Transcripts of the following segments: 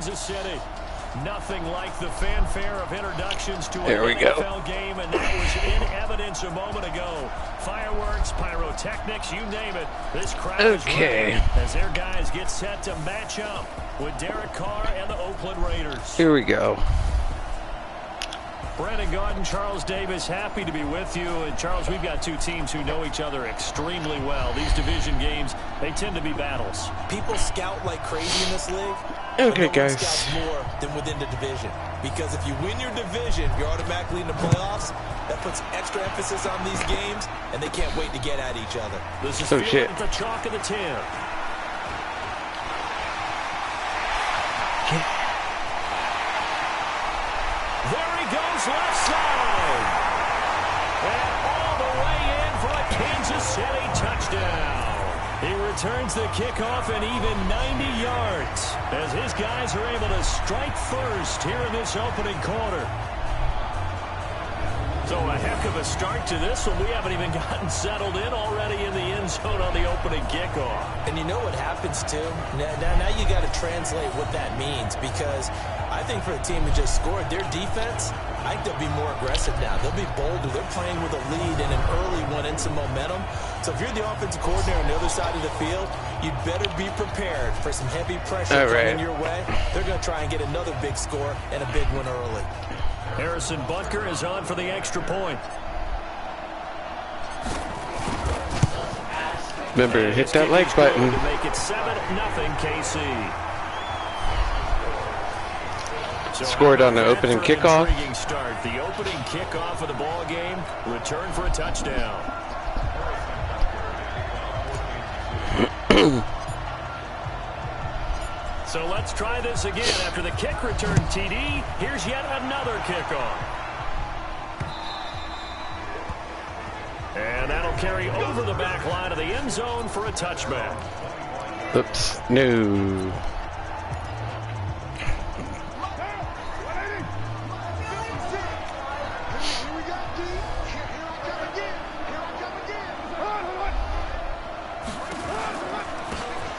Kansas City. Nothing like the fanfare of introductions to an NFL game, and that was in evidence a moment ago. Fireworks, pyrotechnics, you name it. This crowd is ready as their guys get set to match up with Derek Carr and the Oakland Raiders. Here we go. Brandon Gaudin, Charles Davis, happy to be with you. And Charles, we've got two teams who know each other extremely well. These division games, they tend to be battles. People scout like crazy in this league. Okay, guys. Scouts more than within the division. Because if you win your division, you're automatically in the playoffs. That puts extra emphasis on these games, and they can't wait to get at each other. This is at the chalk of the 10. There he goes, left side. And all the way in for a Kansas City touchdown. He returns the kickoff and even 90 yards as his guys are able to strike first here in this opening quarter. So a heck of a start to this one. We haven't even gotten settled in already in the end zone on the opening kickoff. And you know what happens, too? Now you got to translate what that means, because I think for the team that just scored, their defense, I think they'll be more aggressive now. They'll be bolder. They're playing with a lead and an early one and some momentum. So if you're the offensive coordinator on the other side of the field, you'd better be prepared for some heavy pressure coming your way. They're going to try and get another big score and a big one early. Harrison Butker is on for the extra point. Remember, hit that like button. To make it 7-0 KC. Scored on the opening kickoff. Start. The opening kickoff of the ball game. Return for a touchdown. So let's try this again. After the kick return TD, here's yet another kickoff. And that'll carry over the back line of the end zone for a touchback. Oops, no.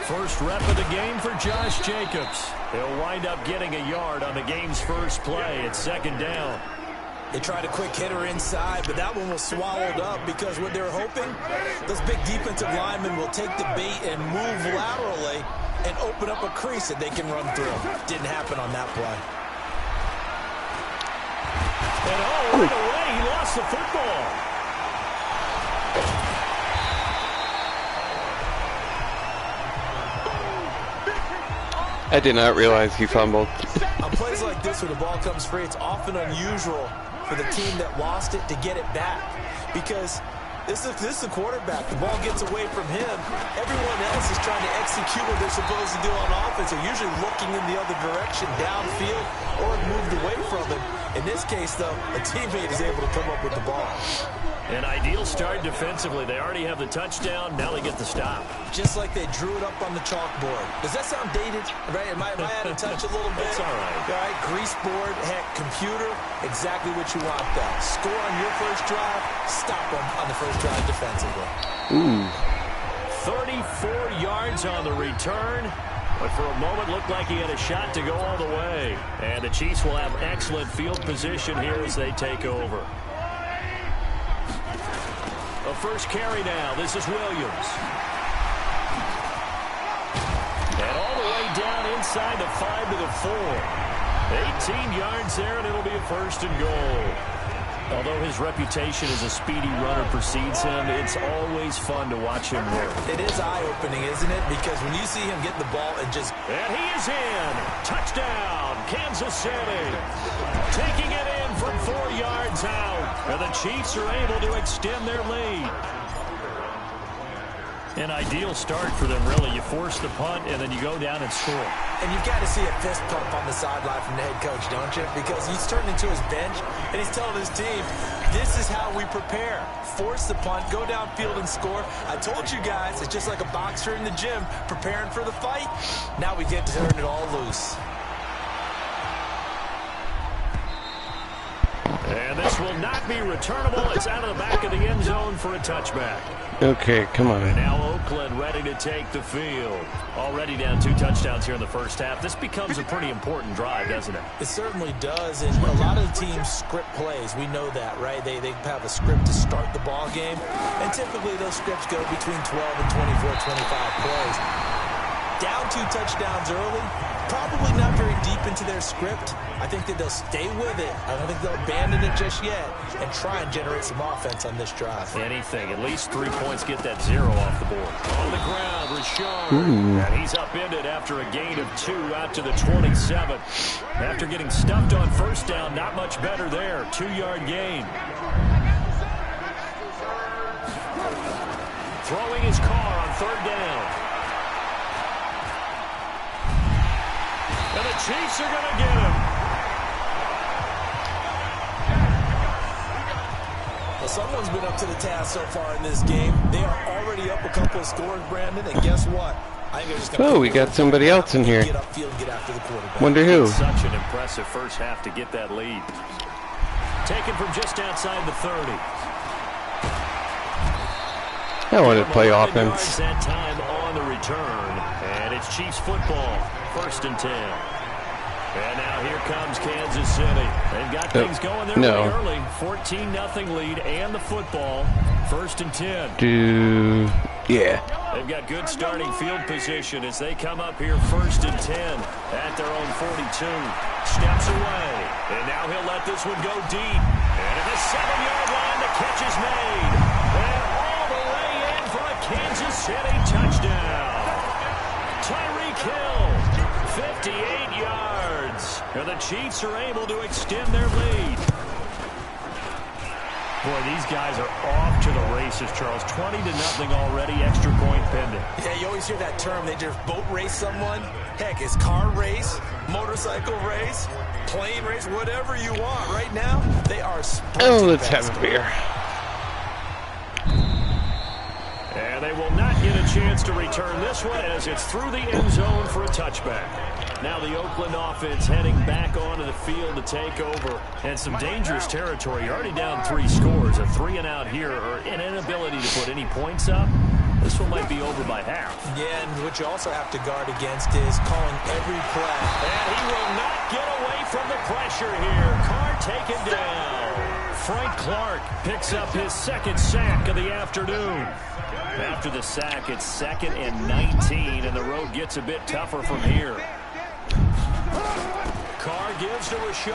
First rep of the game for Josh Jacobs. He'll wind up getting a yard on the game's first play. It's second down. They tried a quick hitter inside, but that one was swallowed up because what they're hoping, those big defensive linemen will take the bait and move laterally and open up a crease that they can run through. Didn't happen on that play. And right away, he lost the football. I did not realize he fumbled. On plays like this, when the ball comes free, it's often unusual for the team that lost it to get it back, because this is the quarterback. The ball gets away from him. Everyone else is trying to execute what they're supposed to do on offense. They're usually looking in the other direction, downfield, or moved away from him. In this case, though, a teammate is able to come up with the ball. An ideal start defensively. They already have the touchdown. Now they get the stop. Just like they drew it up on the chalkboard. Does that sound dated? Right? Am I out of touch a little bit? It's all right. All right, grease board, heck, computer, exactly what you want though. Score on your first drive, stop them on the first drive defensively. Ooh. 34 yards on the return. But for a moment, looked like he had a shot to go all the way. And the Chiefs will have excellent field position here as they take over. A first carry now. This is Williams. And all the way down inside the 5 to the 4. 18 yards there, and it'll be a first and goal. Although his reputation as a speedy runner precedes him, it's always fun to watch him work. It is eye-opening, isn't it? Because when you see him get the ball and just... And he is in. Touchdown, Kansas City. Taking it in from 4 yards out. And the Chiefs are able to extend their lead. An ideal start for them, really. You force the punt, and then you go down and score. And you've got to see a fist pump on the sideline from the head coach, don't you? Because he's turned into his bench, and he's telling his team, this is how we prepare. Force the punt, go downfield and score. I told you guys, it's just like a boxer in the gym preparing for the fight. Now we get to turn it all loose. And this will not be returnable. It's out of the back of the end zone for a touchback. Okay, come on. And now Oakland ready to take the field. Already down 2 touchdowns here in the first half. This becomes a pretty important drive, doesn't it? It certainly does. And a lot of the teams script plays. We know that, right? They have a script to start the ball game. And typically those scripts go between 12 and 24, 25 plays. Down 2 touchdowns early, probably not very deep into their script. I think that they'll stay with it. I don't think they'll abandon it just yet and try and generate some offense on this drive. Anything. At least 3 points get that 0 off the board. On the ground, Richard. And he's upended after a gain of 2 out to the 27. After getting stuffed on first down, not much better there. 2-yard gain. Throwing his car on 3rd down. And the Chiefs are going to get him. Well, someone's been up to the task so far in this game. They are already up a couple of scores, Brandon, and guess what? I think they're just we got somebody else in here. Get upfield, get after the quarterback. Wonder who. Such an impressive first half to get that lead. Taken from just outside the 30. I want to play offense. That time on the return, and it's Chiefs football. 1st and 10. And now here comes Kansas City. They've got things going their way early. 14-0 lead and the football. 1st and 10. Yeah. They've got good starting field position as they come up here 1st and 10 at their own 42. Steps away. And now he'll let this one go deep. And at the 7-yard line, the catch is made. And all the way in for a Kansas City touchdown. Tyreek Hill, 58 yards. And the Chiefs are able to extend their lead. Boy, these guys are off to the races, Charles. 20-0 already, extra point pending. Yeah, you always hear that term. They just boat race someone. Heck, it's car race, motorcycle race, plane race, whatever you want. Right now, they are sprinting. Let's have a beer. And they will not get a chance to return this one as it's through the end zone for a touchback. Now the Oakland offense heading back onto the field to take over. And some dangerous territory. You're already down 3 scores. A 3-and-out here or an inability to put any points up. This one might be over by half. Yeah, and what you also have to guard against is calling every play. And he will not get away from the pressure here. Carr taken down. Frank Clark picks up his 2nd sack of the afternoon. After the sack, it's 2nd and 19, and the road gets a bit tougher from here. Carr gives to Richard.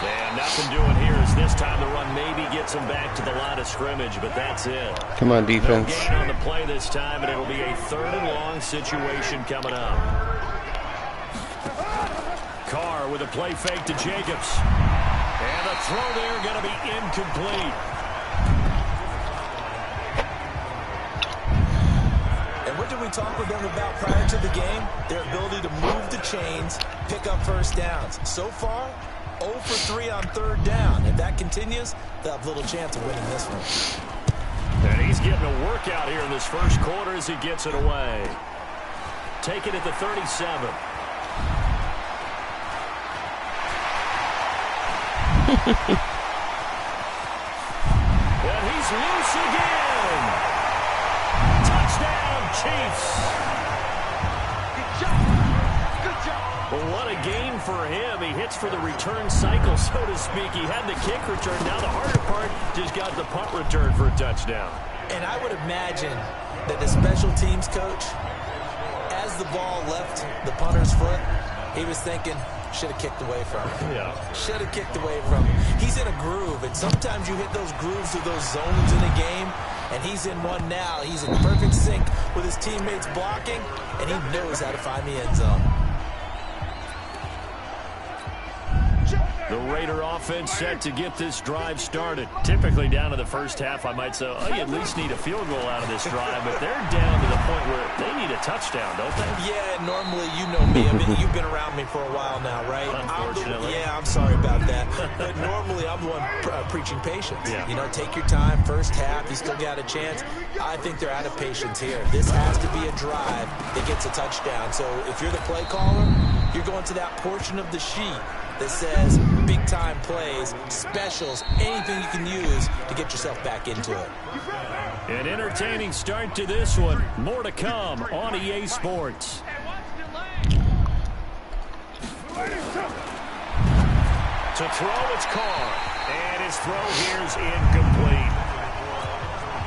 And nothing doing here as this time the run maybe gets him back to the line of scrimmage, but that's it. Come on, defense. No gain on the play this time, and it'll be a 3rd and long situation coming up. Carr with a play fake to Jacobs. And the throw there going to be incomplete. And what did we talk with them about prior to the game? Their ability to move the chains, pick up first downs. So far, 0 for 3 on 3rd down. If that continues, they'll have little chance of winning this one. And he's getting a workout here in this first quarter as he gets it away. Take it at the 37. And he's loose again. Touchdown, Chiefs. Good job. Good job. Well, what a game for him. He hits for the return cycle, so to speak. He had the kick return. Now the harder part, just got the punt return for a touchdown. And I would imagine that the special teams coach, as the ball left the punter's foot, he was thinking, should have kicked away from him. Yeah. Should have kicked away from him. He's in a groove, and sometimes you hit those grooves or those zones in a game, and he's in one now. He's in perfect sync with his teammates blocking, and he knows how to find the end zone. The Raider offense set to get this drive started. Typically down to the first half, I might say, oh, you at least need a field goal out of this drive, but they're down to the point where they need a touchdown, don't they? Yeah, normally, you know me. I mean, you've been around me for a while now, right? Unfortunately. I'm sorry about that. But normally, I'm the one preaching patience. Yeah. You know, take your time. First half, you still got a chance. I think they're out of patience here. This has to be a drive that gets a touchdown. So if you're the play caller, you're going to that portion of the sheet that says big-time plays, specials, anything you can use to get yourself back into it. An entertaining start to this one. More to come on EA Sports. To throw, it's Carr. And his throw here is incomplete.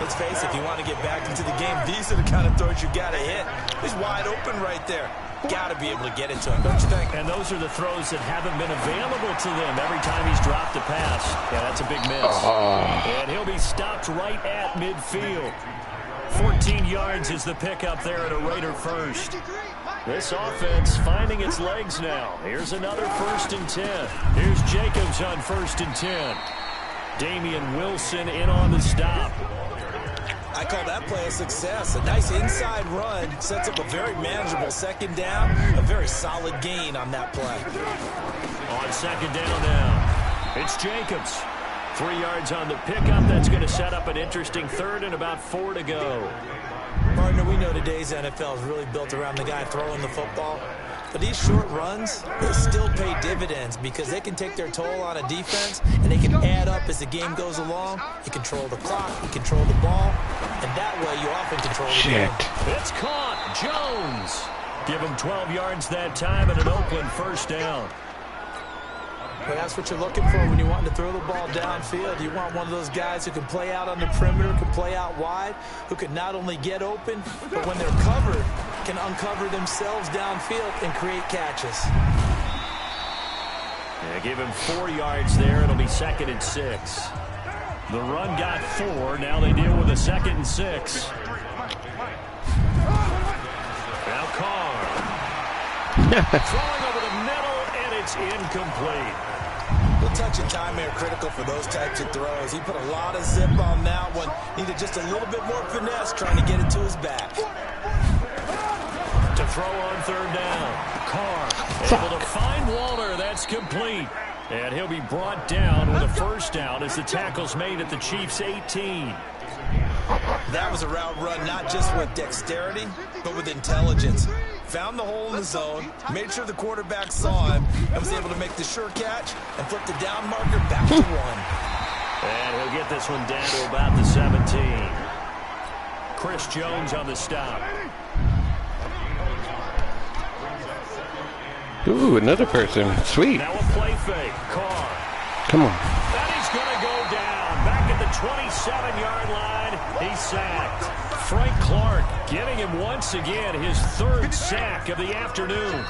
Let's face it, if you want to get back into the game, these are the kind of throws you got to hit. He's wide open right there. Got to be able to get it to him, don't you think? And those are the throws that haven't been available to them every time he's dropped a pass. Yeah, that's a big miss. And he'll be stopped right at midfield. 14 yards is the pickup there at a Raider first. This offense finding its legs now. Here's another 1st and 10. Here's Jacobs on 1st and 10. Damian Wilson in on the stop. I call that play a success. A nice inside run sets up a very manageable 2nd down. A very solid gain on that play. On 2nd down now, it's Jacobs. 3 yards on the pickup. That's going to set up an interesting 3rd and about 4 to go. Partner, we know today's NFL is really built around the guy throwing the football. But these short runs, they still pay dividends because they can take their toll on a defense and they can add up as the game goes along. You control the clock, you control the ball, and that way you often control the game. It's caught. Jones. Give him 12 yards that time and an Oakland 1st down. But that's what you're looking for when you want to throw the ball downfield. You want one of those guys who can play out on the perimeter, can play out wide, who can not only get open, but when they're covered, can uncover themselves downfield and create catches. Yeah, give him 4 yards there. It'll be 2nd and 6. The run got 4. Now they deal with a 2nd and 6. Now Carr. Throwing over the middle, and it's incomplete. The touch and time are critical for those types of throws. He put a lot of zip on that one. Needed just a little bit more finesse trying to get it to his back. To throw on 3rd down. Carr able to find Waller. That's complete. And he'll be brought down with a 1st down as the tackle's made at the Chiefs' 18. That was a route run not just with dexterity, but with intelligence. Found the hole in the zone, made sure the quarterback saw him, and was able to make the sure catch and flip the down marker back to 1. And he'll get this one down to about the 17. Chris Jones on the stop. Ooh, another person. Sweet. Now a play fake. Carr. Come on. And he's going to go down. Back at the 27-yard line. He's sacked. Frank Clark getting him once again his 3rd sack of the afternoon.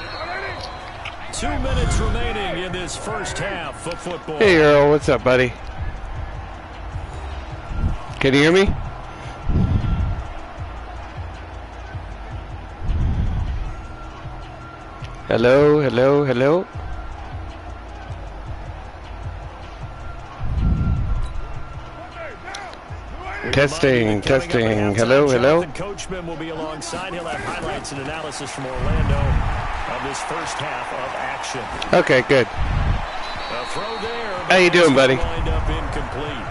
2 minutes remaining in this first half of football. Hey, Earl. What's up, buddy? Can you hear me? Hello, hello, hello. Testing, testing. Hello, hello. Coachman will be alongside. He'll have highlights and analysis from Orlando of this first half of action. Okay, good. A throw there. How you doing, buddy? Lined up incomplete.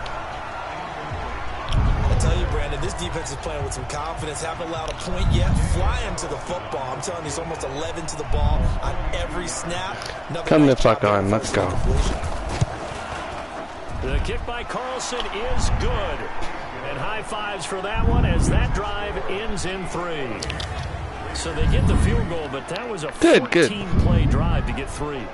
I tell you, Brandon, this defense is playing with some confidence. Haven't allowed a point yet. Flying to the football. I'm telling you, it's almost 11 to the ball on every snap. Come the fuck on. Let's go. The kick by Carlson is good. And high fives for that one as that drive ends in 3. So they get the field goal, but that was a 14-play drive to get 3. You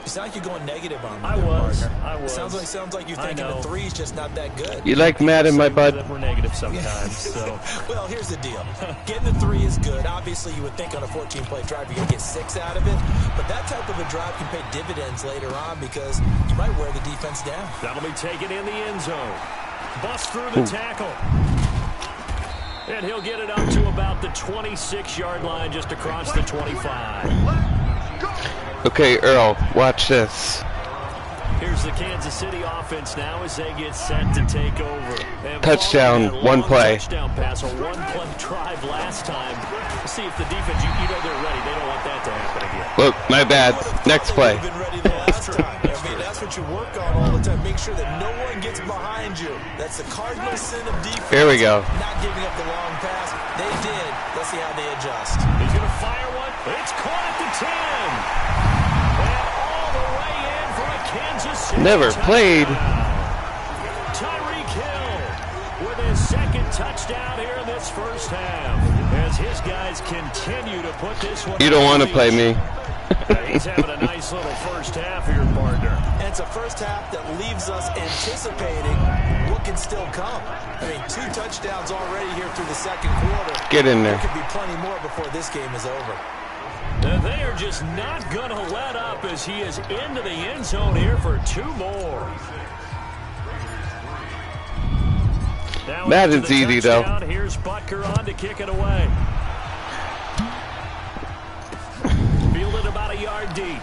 sound like you're going negative on me. I was. Sounds like you're thinking the 3's just not that good. You like Madden, my bud? We're negative sometimes. So. Well, here's the deal. Getting the 3 is good. Obviously, you would think on a 14-play drive you're going to get 6 out of it. But that type of a drive can pay dividends later on because you might wear the defense down. That'll be taken in the end zone. Bust through the tackle. And he'll get it up to about the 26-yard line just across the 25. Okay, Earl, watch this. Here's the Kansas City offense now as they get set to take over. And touchdown, one play. Touchdown pass, a one-play drive last time. Let's see if the defense, you know they're ready. They don't want that to happen again. Look, my bad. Next play. Been ready the last time. I mean, that's what you work on all the time. Make sure that no one gets behind you. That's the cardinal sin of defense. Here we go. Not giving up the long pass. They did. Let's see how they adjust. He's going to fire one. It's caught at the 10. Kansas City never played. Tyreek Hill with his 2nd touchdown half as his guys continue to put this one. You don't want to play me. He's having a nice little first half here, partner. And it's a first half that leaves us anticipating what can still come. I mean, 2 touchdowns already here through the second quarter. Get in there. There could be plenty more before this game is over. They are just not going to let up as he is into the end zone here for 2 more. Madden's easy, though. Here's Butker on to kick it away. Fielded about a yard deep.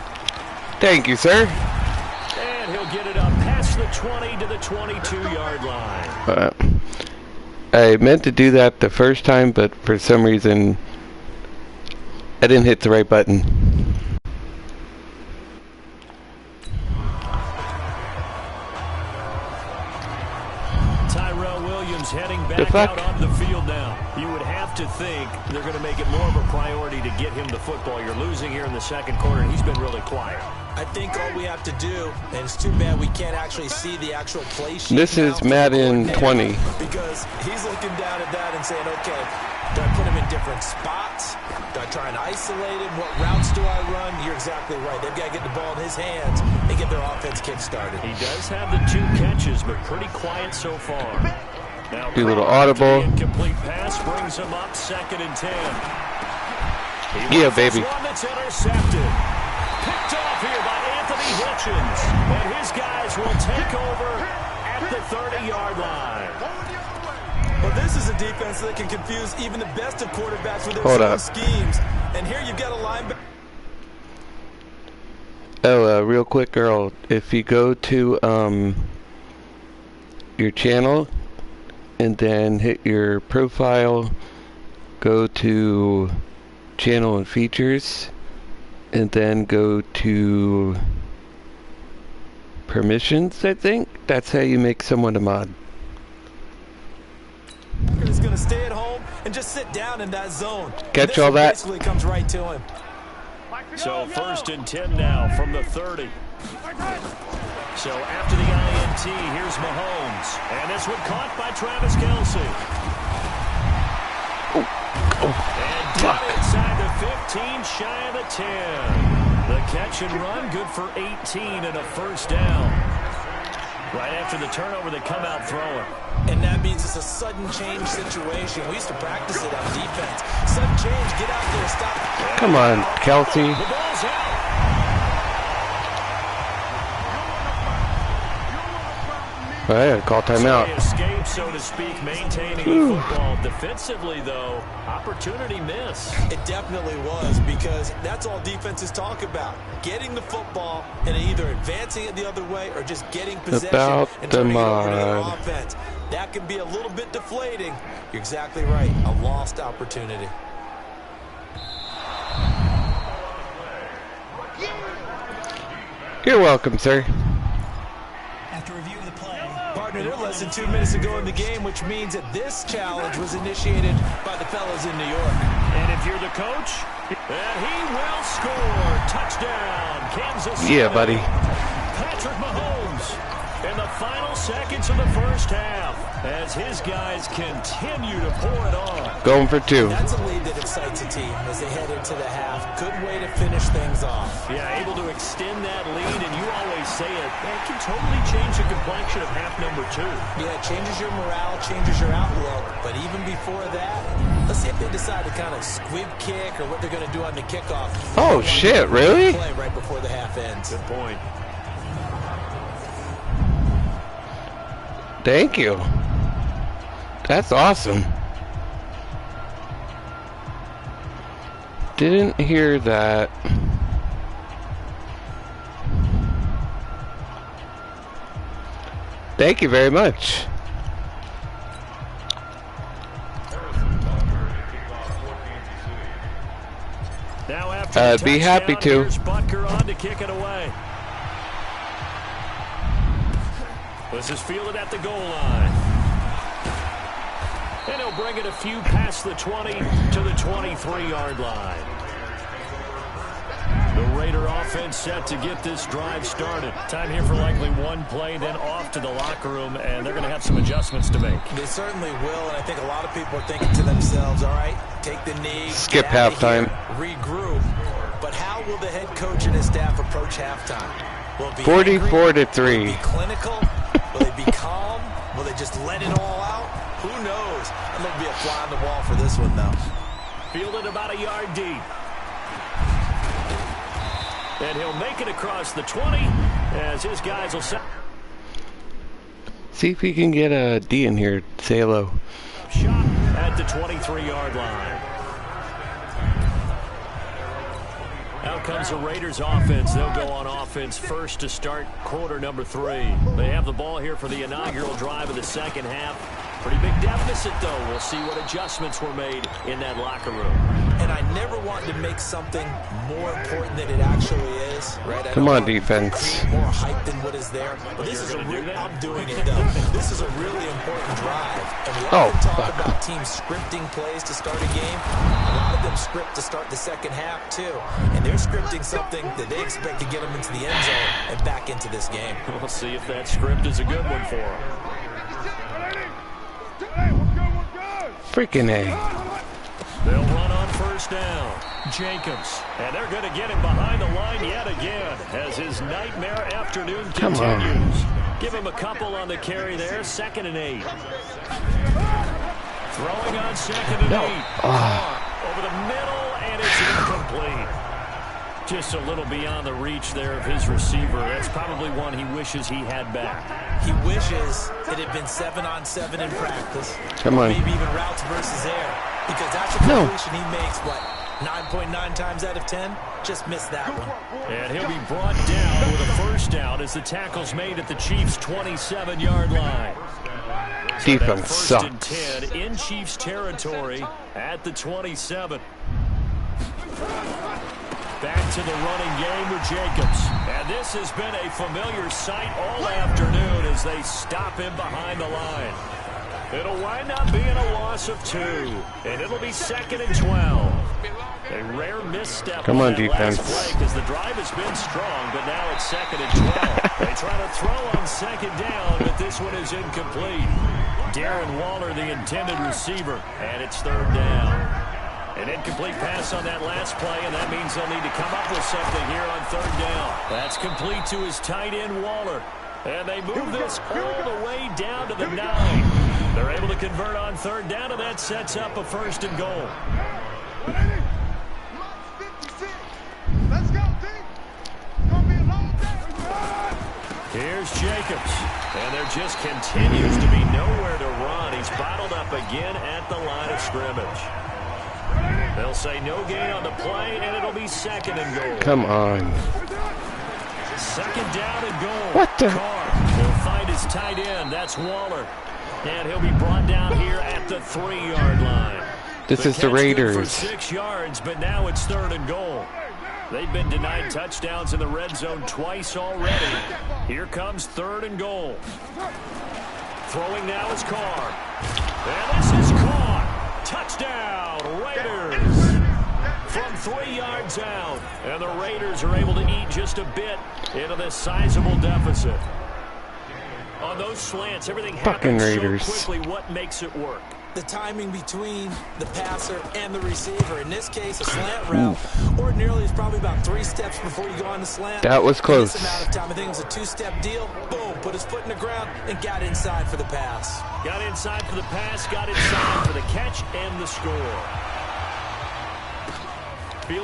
Thank you, sir. And he'll get it up past the 20 to the 22-yard line. I meant to do that the first time, but for some reason, I didn't hit the right button. Heading back out onto the field now. You would have to think they're going to make it more of a priority to get him the football. You're losing here in the second quarter, and he's been really quiet. I think all we have to do, and it's too bad we can't actually see the actual play sheet. This is Madden 20. Because he's looking down at that and saying, okay, do I put him in different spots? Do I try and isolate him? What routes do I run? You're exactly right. They've got to get the ball in his hands and get their offense kick-started. He does have the 2 catches, but pretty quiet so far. Now, do a little audible. Incomplete pass brings him up 2nd and 10. Yeah, baby. One that's intercepted. Picked off here by Anthony Hitchens. And his guys will take over at the 30-yard line. Well, this is a defense that can confuse even the best of quarterbacks with their own schemes. And here you've got a linebacker. Oh, real quick, Earl. If you go to your channel and then hit your profile, go to channel and features, and then go to permissions, I think. That's how you make someone a mod. He's going to stay at home and just sit down in that zone. Catch all that? Basically comes right to him. So 1st and 10 now from the 30. So after the INT, here's Mahomes. And this one caught by Travis Kelce. And down inside the 15, shy of the 10. The catch and run, good for 18 and a first down. Right after the turnover, they come out throwing. And that means it's a sudden change situation. We used to practice it on defense. Sudden change, get out there, stop. Come on, Kelce. The ball's out. I had to call timeout. Escape, so to speak, maintaining the football. Defensively, though, opportunity miss. It definitely was, because that's all defenses talk about. Getting the football and either advancing it the other way or just getting possession and turning it over to their offense. That can be a little bit deflating. You're exactly right. A lost opportunity. You're welcome, sir. After review of the play, partner, they're less than 2 minutes ago in the game, which means that this challenge was initiated by the fellas in New York. And if you're the coach, and he will score. Touchdown, Kansas City. Yeah, buddy. Patrick Mahomes in the final seconds of the first half as his guys continue to pour it on. Going for 2. That's a lead that excites a team as they head into the half. Good way to finish things off. Yeah, able to extend that lead, and you always say it can totally change the complexion of half number 2. Yeah, it changes your morale, changes your outlook. But even before that, let's see if they decide to kind of squib kick or what they're going to do on the kickoff. Oh, shit, really? Play right before the half ends. Good point. Thank you. That's awesome. Didn't hear that. Thank you very much. Now after I'd be happy to. Here's Butker on to kick it away. This is fielded at the goal line. And he'll bring it a few past the 20 to the 23-yard line. The Raider offense set to get this drive started. Time here for likely one play, then off to the locker room, and they're going to have some adjustments to make. They certainly will, and I think a lot of people are thinking to themselves, all right, take the knee, skip halftime, regroup. But how will the head coach and his staff approach halftime? Will it be 44-3. Will it be clinical? Will they be calm? Will they just let it all out? Who knows? I'm going to be a fly on the wall for this one, though. Fielded about a yard deep. And he'll make it across the 20 as his guys will set. See if you can get a D in here. Say hello. Shot at the 23-yard line. Out comes the Raiders offense. They'll go on offense first to start quarter number 3. They have the ball here for the inaugural drive of the second half. Pretty big deficit, though. We'll see what adjustments were made in that locker room. And I never wanted to make something more important than it actually is. Right? Come on, defense. More hype than what is there. But this is I'm doing it, though. This is a really important drive. And we often talk about teams scripting plays to start a game. A lot of them script to start the second half, too. And they're scripting something that they expect to get them into the end zone and back into this game. We'll see if that script is a good one for them. Freaking A. They'll run on first down. Jacobs. And they're going to get him behind the line yet again as his nightmare afternoon continues. Give him a couple on the carry there. 2nd and 8. Throwing on 2nd and 8. Over the middle, and it's incomplete. Just a little beyond the reach there of his receiver. That's probably one he wishes he had back. He wishes it had been 7-on-7 in practice. Come on. Maybe even routes versus air. Because that's a completion he makes, what, 9.9 times out of 10? Just missed that one. And he'll be brought down with a first down as the tackle's made at the Chiefs' 27-yard line. Defense so sucks. 1st and 10 in Chiefs territory at the 27. Back to the running game with Jacobs. And this has been a familiar sight all afternoon as they stop him behind the line. It'll wind up being a loss of 2. And it'll be 2nd and 12. A rare misstep. Come on, defense. Because the drive has been strong, but now it's 2nd and 12. They try to throw on 2nd down, but this one is incomplete. Darren Waller, the intended receiver, and it's 3rd down. An incomplete pass on that last play, and that means they'll need to come up with something here on 3rd down. That's complete to his tight end, Waller. And they move this all the way down to the 9. They're able to convert on 3rd down, and that sets up a 1st and goal. Let's go, D. It's gonna be a long day. Here's Jacobs. And there just continues to be nowhere to run. He's bottled up again at the line of scrimmage. They'll say no gain on the play, and it'll be 2nd and goal. Come on. 2nd down and goal. What the? Carr will find his tight end. That's Waller. And he'll be brought down here at the 3-yard line. This is the Raiders. For 6 yards, but now it's 3rd and goal. They've been denied touchdowns in the red zone twice already. Here comes 3rd and goal. Throwing now is Carr. And this is caught. Touchdown, Raiders. From 3 yards out. And the Raiders are able to eat just a bit into this sizable deficit. On those slants, everything happens so quickly. What makes it work? The timing between the passer and the receiver. In this case, a slant route. Ordinarily, it's probably about 3 steps before you go on the slant. That was close. This amount of time, I think it was a 2-step deal. Boom, put his foot in the ground and got inside for the pass. Got inside for the pass, got inside for the catch and the score.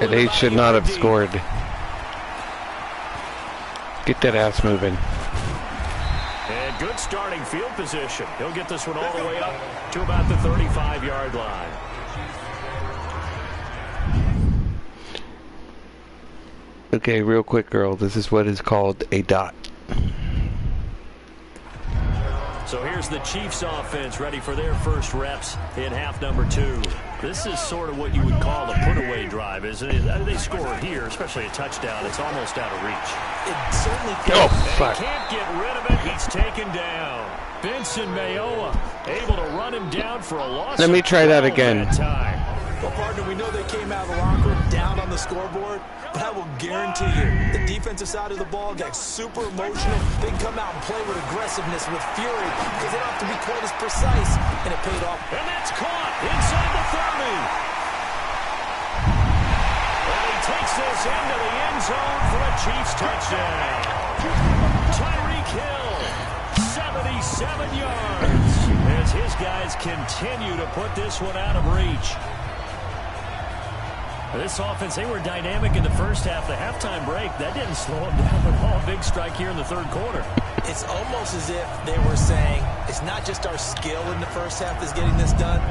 They should not have scored. Get that ass moving. And good starting field position. He'll get this one all the way up to about the 35-yard line. Okay, real quick, girl. This is what is called a dot. So here's the Chiefs offense ready for their first reps in half number 2. This is sort of what you would call a put-away drive, isn't it? They score here, especially a touchdown. It's almost out of reach. It certainly can. Oh, fuck. He can't get rid of it. He's taken down. Vincent Mayowa able to run him down for a loss. Let me try that again. That time. Well, partner, we know they came out of the locker room down on the scoreboard, but I will guarantee you the defensive side of the ball got super emotional. They can come out and play with aggressiveness, with fury, because they don't have to be quite as precise, and it paid off. And that's caught inside the 30. And he takes this into the end zone for a Chiefs touchdown. Tyreek Hill, 77 yards, as his guys continue to put this one out of reach. This offense, they were dynamic in the first half. The halftime break, that didn't slow them down at all. Big strike here in the third quarter. It's almost as if they were saying, it's not just our skill in the first half that's getting this done,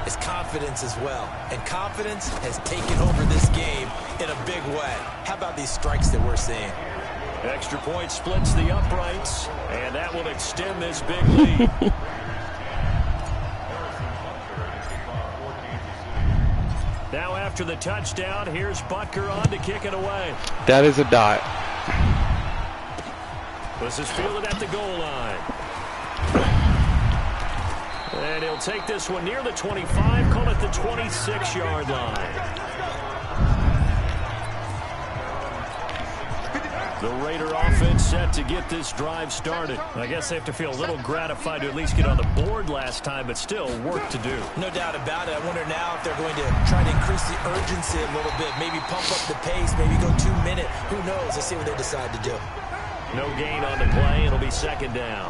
it's confidence as well. And confidence has taken over this game in a big way. How about these strikes that we're seeing? Extra point splits the uprights, and that will extend this big lead. Now after the touchdown, here's Butker on to kick it away. That is a dot. This is fielded at the goal line. And he'll take this one near the 25, call it the 26-yard line. The Raider offense set to get this drive started. I guess they have to feel a little gratified to at least get on the board last time, but still work to do. No doubt about it. I wonder now if they're going to try to increase the urgency a little bit, maybe pump up the pace, maybe go 2 minute. Who knows? Let's see what they decide to do. No gain on the play. It'll be second down.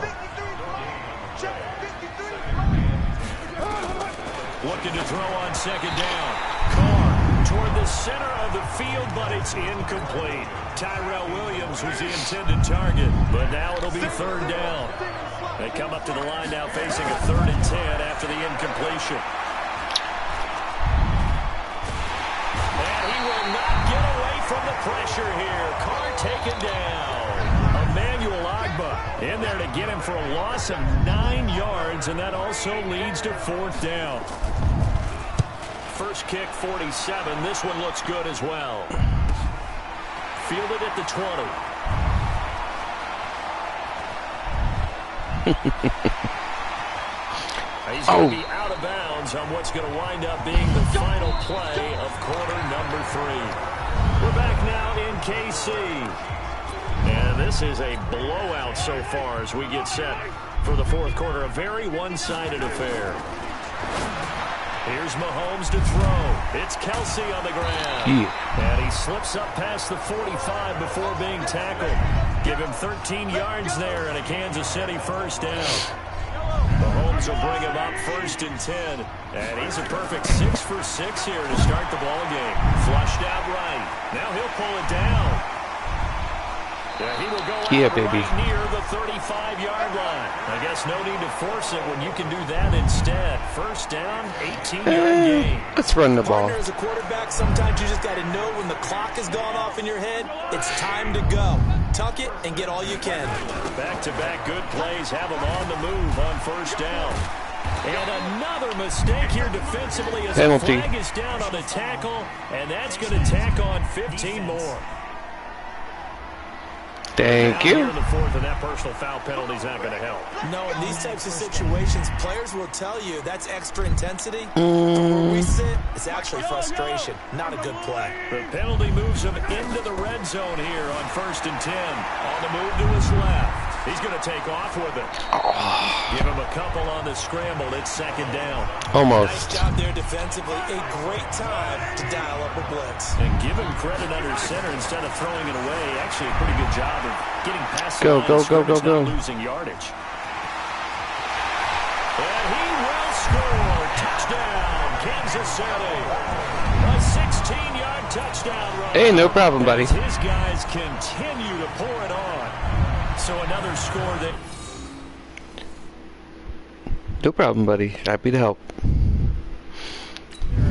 Looking to throw on second down. Carr toward the center of the field, but it's incomplete. Tyrell Williams was the intended target, but now it'll be third down. They come up to the line now facing a 3rd and 10 after the incompletion. And he will not get away from the pressure here. Carr taken down. Emmanuel Agba in there to get him for a loss of 9 yards, and that also leads to 4th down. First kick, 47. This one looks good as well. Fielded at the 20. He's going to be out of bounds on what's going to wind up being the final play of quarter number 3. We're back now in KC. And this is a blowout so far as we get set for the fourth quarter. A very one-sided affair. Here's Mahomes to throw. It's Kelsey on the ground. Yeah. And he slips up past the 45 before being tackled. Give him 13 yards there and a Kansas City first down. Mahomes will bring him up 1st and 10. And he's a perfect 6 for 6 here to start the ball game. Flushed out right. Now he'll pull it down. Yeah, he will go out baby. Right near the 35-yard line. I guess no need to force it when you can do that instead. First down, 18-yard gain. Let's run the ball. As a quarterback, sometimes you just got to know when the clock has gone off in your head, it's time to go. Tuck it and get all you can. Back-to-back good plays have them on the move on first down. And another mistake here defensively as penalty. The flag is down on the tackle, and that's going to tack on 15 more. Thank you. Here in the fourth, and that personal foul penalty is not going to help. No, in these types of situations, players will tell you that's extra intensity. From where we sit, it's actually frustration, not a good play. The penalty moves him into the red zone here on 1st and 10. On the move to his left. He's going to take off with it. Give him a couple on the scramble. It's second down. Almost. Nice job there defensively. A great time to dial up a blitz. And give him credit under center instead of throwing it away. Actually, a pretty good job of getting past the line of scrimmage, not losing yardage. And he will score. Touchdown, Kansas City. A 16-yard touchdown run. Hey, no problem, buddy. As his guys continue to pour it on. So another score that... No problem, buddy. Happy to help.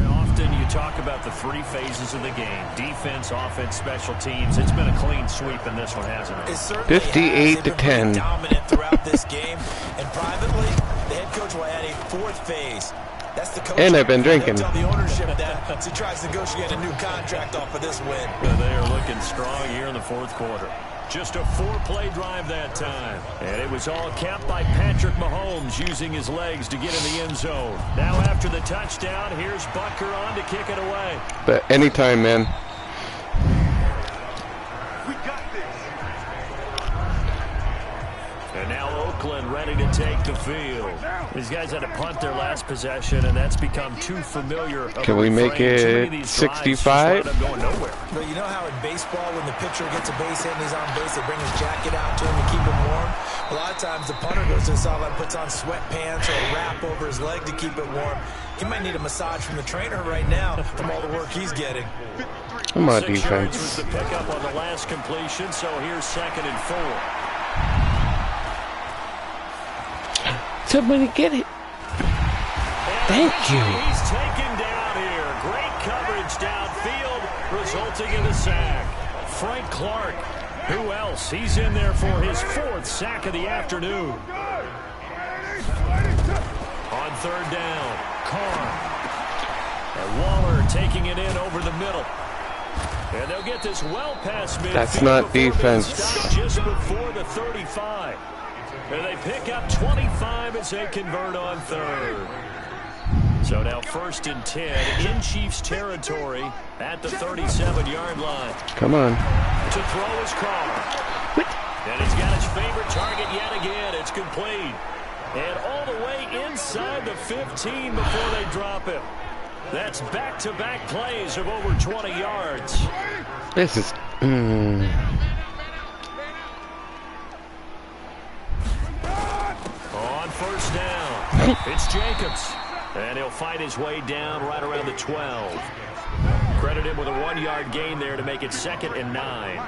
Often you talk about the 3 phases of the game. Defense, offense, special teams. It's been a clean sweep in this one, hasn't it? It certainly 58 to 10. Really dominant throughout this game. And privately, the head coach will add a 4th phase. That's the coach. And I've been drinking. Tell the ownership that as he tries to negotiate a new contract off of this win. They are looking strong here in the fourth quarter. Just a 4-play drive that time. And it was all capped by Patrick Mahomes using his legs to get in the end zone. Now after the touchdown, here's Butker on to kick it away. But anytime, man. We got this. And now Oakland ready to take the field. These guys had to punt their last possession, and that's become too familiar. Can we make it 65? But you know how in baseball, when the pitcher gets a base hit and he's on base, they bring his jacket out to him to keep him warm? A lot of times the punter goes to the sideline, puts on sweatpants or a wrap over his leg to keep it warm. He might need a massage from the trainer right now from all the work he's getting. Come on, 6 yards defense. was the pickup on the last completion, so here's 2nd and 4. Somebody get it. Thank you. He's taken down here. Great coverage downfield, resulting in a sack. Frank Clark. Who else? He's in there for his 4th sack of the afternoon. On 3rd down, Carr. And Waller taking it in over the middle. And they'll get this well past midfield. That's not defense. Just before the 35. And they pick up 25 as they convert on 3rd. So now 1st and 10 in Chiefs territory at the 37-yard line. Come on. To throw his Carr. And he's got his favorite target yet again. It's complete. And all the way inside the 15 before they drop him. That's back-to-back plays of over 20 yards. This is... On 1st down, it's Jacobs. And he'll fight his way down right around the 12. Credit him with a 1-yard gain there to make it 2nd and 9.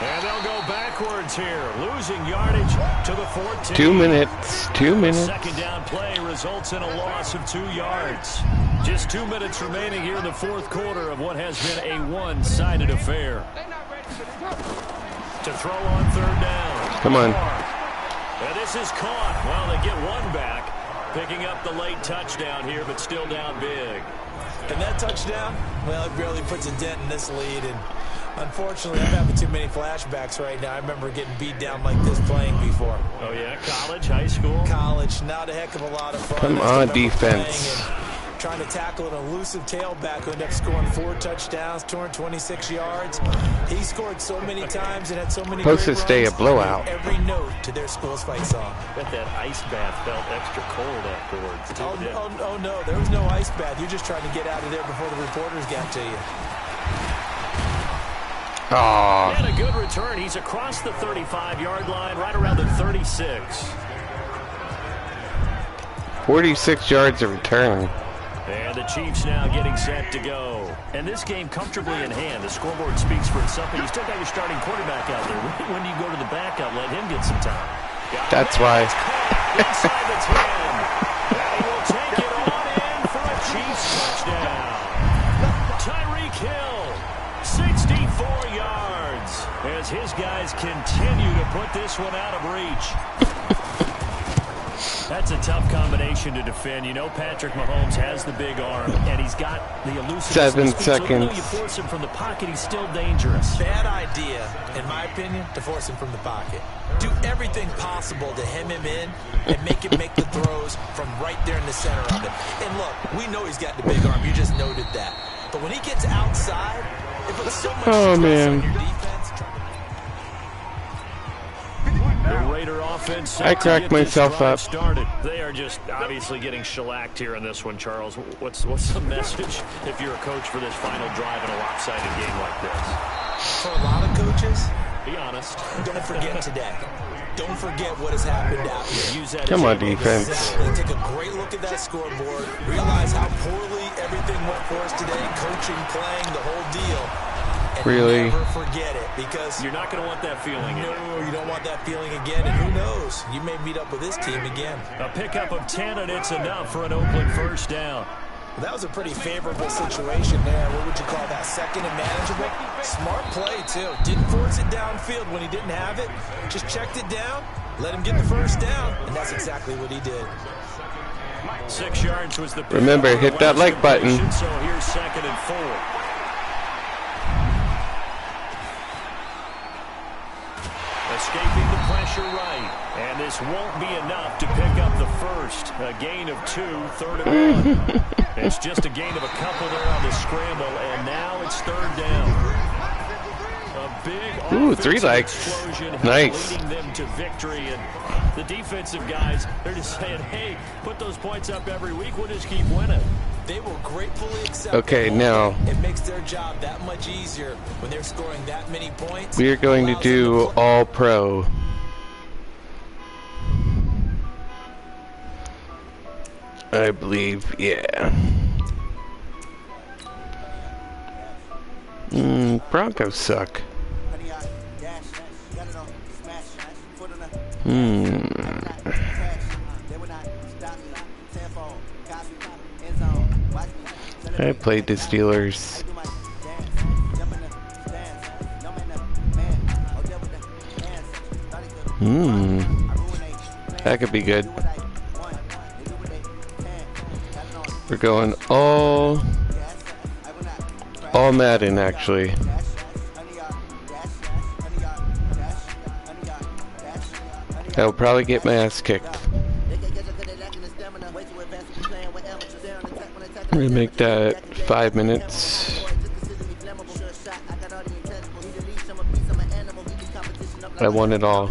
And they'll go backwards here, losing yardage to the 14. 2 minutes. 2 minutes. 2nd down play results in a loss of 2 yards. Just 2 minutes remaining here in the 4th quarter of what has been a one-sided affair. To throw on 3rd down. Come on. And this is caught. Well, they get one back, picking up the late touchdown here, but still down big. And that touchdown, well, it barely puts a dent in this lead. And unfortunately, I'm having too many flashbacks right now. I remember getting beat down like this playing before. Oh, yeah? College, high school? College, not a heck of a lot of fun. Come on, defense. Trying to tackle an elusive tailback who ended up scoring 4 touchdowns, 226 yards. He scored so many times and had so many Supposed great to stay a runs. blowout. Every note to their school's fight song. Bet that ice bath felt extra cold afterwards, too. Oh, no, there was no ice bath. You're just trying to get out of there before the reporters got to you. Oh. And a good return. He's across the 35-yard line, right around the 36. 46 yards of return. And the Chiefs now getting set to go. And this game comfortably in hand. The scoreboard speaks for itself, but you still got your starting quarterback out there. When do you go to the backup? Let him get some time. That's why. Inside the 10. And he will take it on in for a Chiefs touchdown. Tyreek Hill, 64 yards. As his guys continue to put this one out of reach. That's a tough combination to defend. You know Patrick Mahomes has the big arm, and he's got the elusiveness. 7 seconds. seconds. So you force him from the pocket, he's still dangerous. Bad idea, in my opinion, to force him from the pocket. Do everything possible to hem him in and make him make the throws from right there in the center of it. And look, we know he's got the big arm. You just noted that. But when he gets outside, it puts so much stress on your defense. The Raider offense. I cracked myself up. Started. They are just obviously getting shellacked here in this one, Charles. What's the message if you're a coach for this final drive in a lopsided game like this? For a lot of coaches, be honest. Don't forget today. Don't forget what has happened out here. Use that. Come on, defense. Exactly. Take a great look at that scoreboard. Realize how poorly everything went for us today. Coaching, playing, the whole deal. And really? Never forget it, because you're not going to want that feeling. No, you don't want that feeling again. And who knows? You may meet up with this team again. A pickup of 10, and it's enough for an Oakland first down. Well, that was a pretty favorable situation there. What would you call that? 2nd and manageable? Smart play, too. Didn't force it downfield when he didn't have it. Just checked it down, let him get the first down, and that's exactly what he did. 6 yards was the pick. Remember, hit that like button. So here's 2nd and 4. Escaping the pressure right. And this won't be enough to pick up the first. A gain of 2, 3rd and 1. It's just a gain of a couple there on the scramble, and now it's 3rd down. A big 3 likes. Nice. Leading them to victory, and the defensive guys, they're just saying, hey, put those points up every week, we'll just keep winning. They will gratefully accept. Okay, now it makes their job that much easier when they're scoring that many points. we are going to do all pro. I believe, yeah. Broncos suck. I played the Steelers. That could be good. We're going all Madden, actually. I'll probably get my ass kicked. I'm gonna make that 5 minutes. I want it all.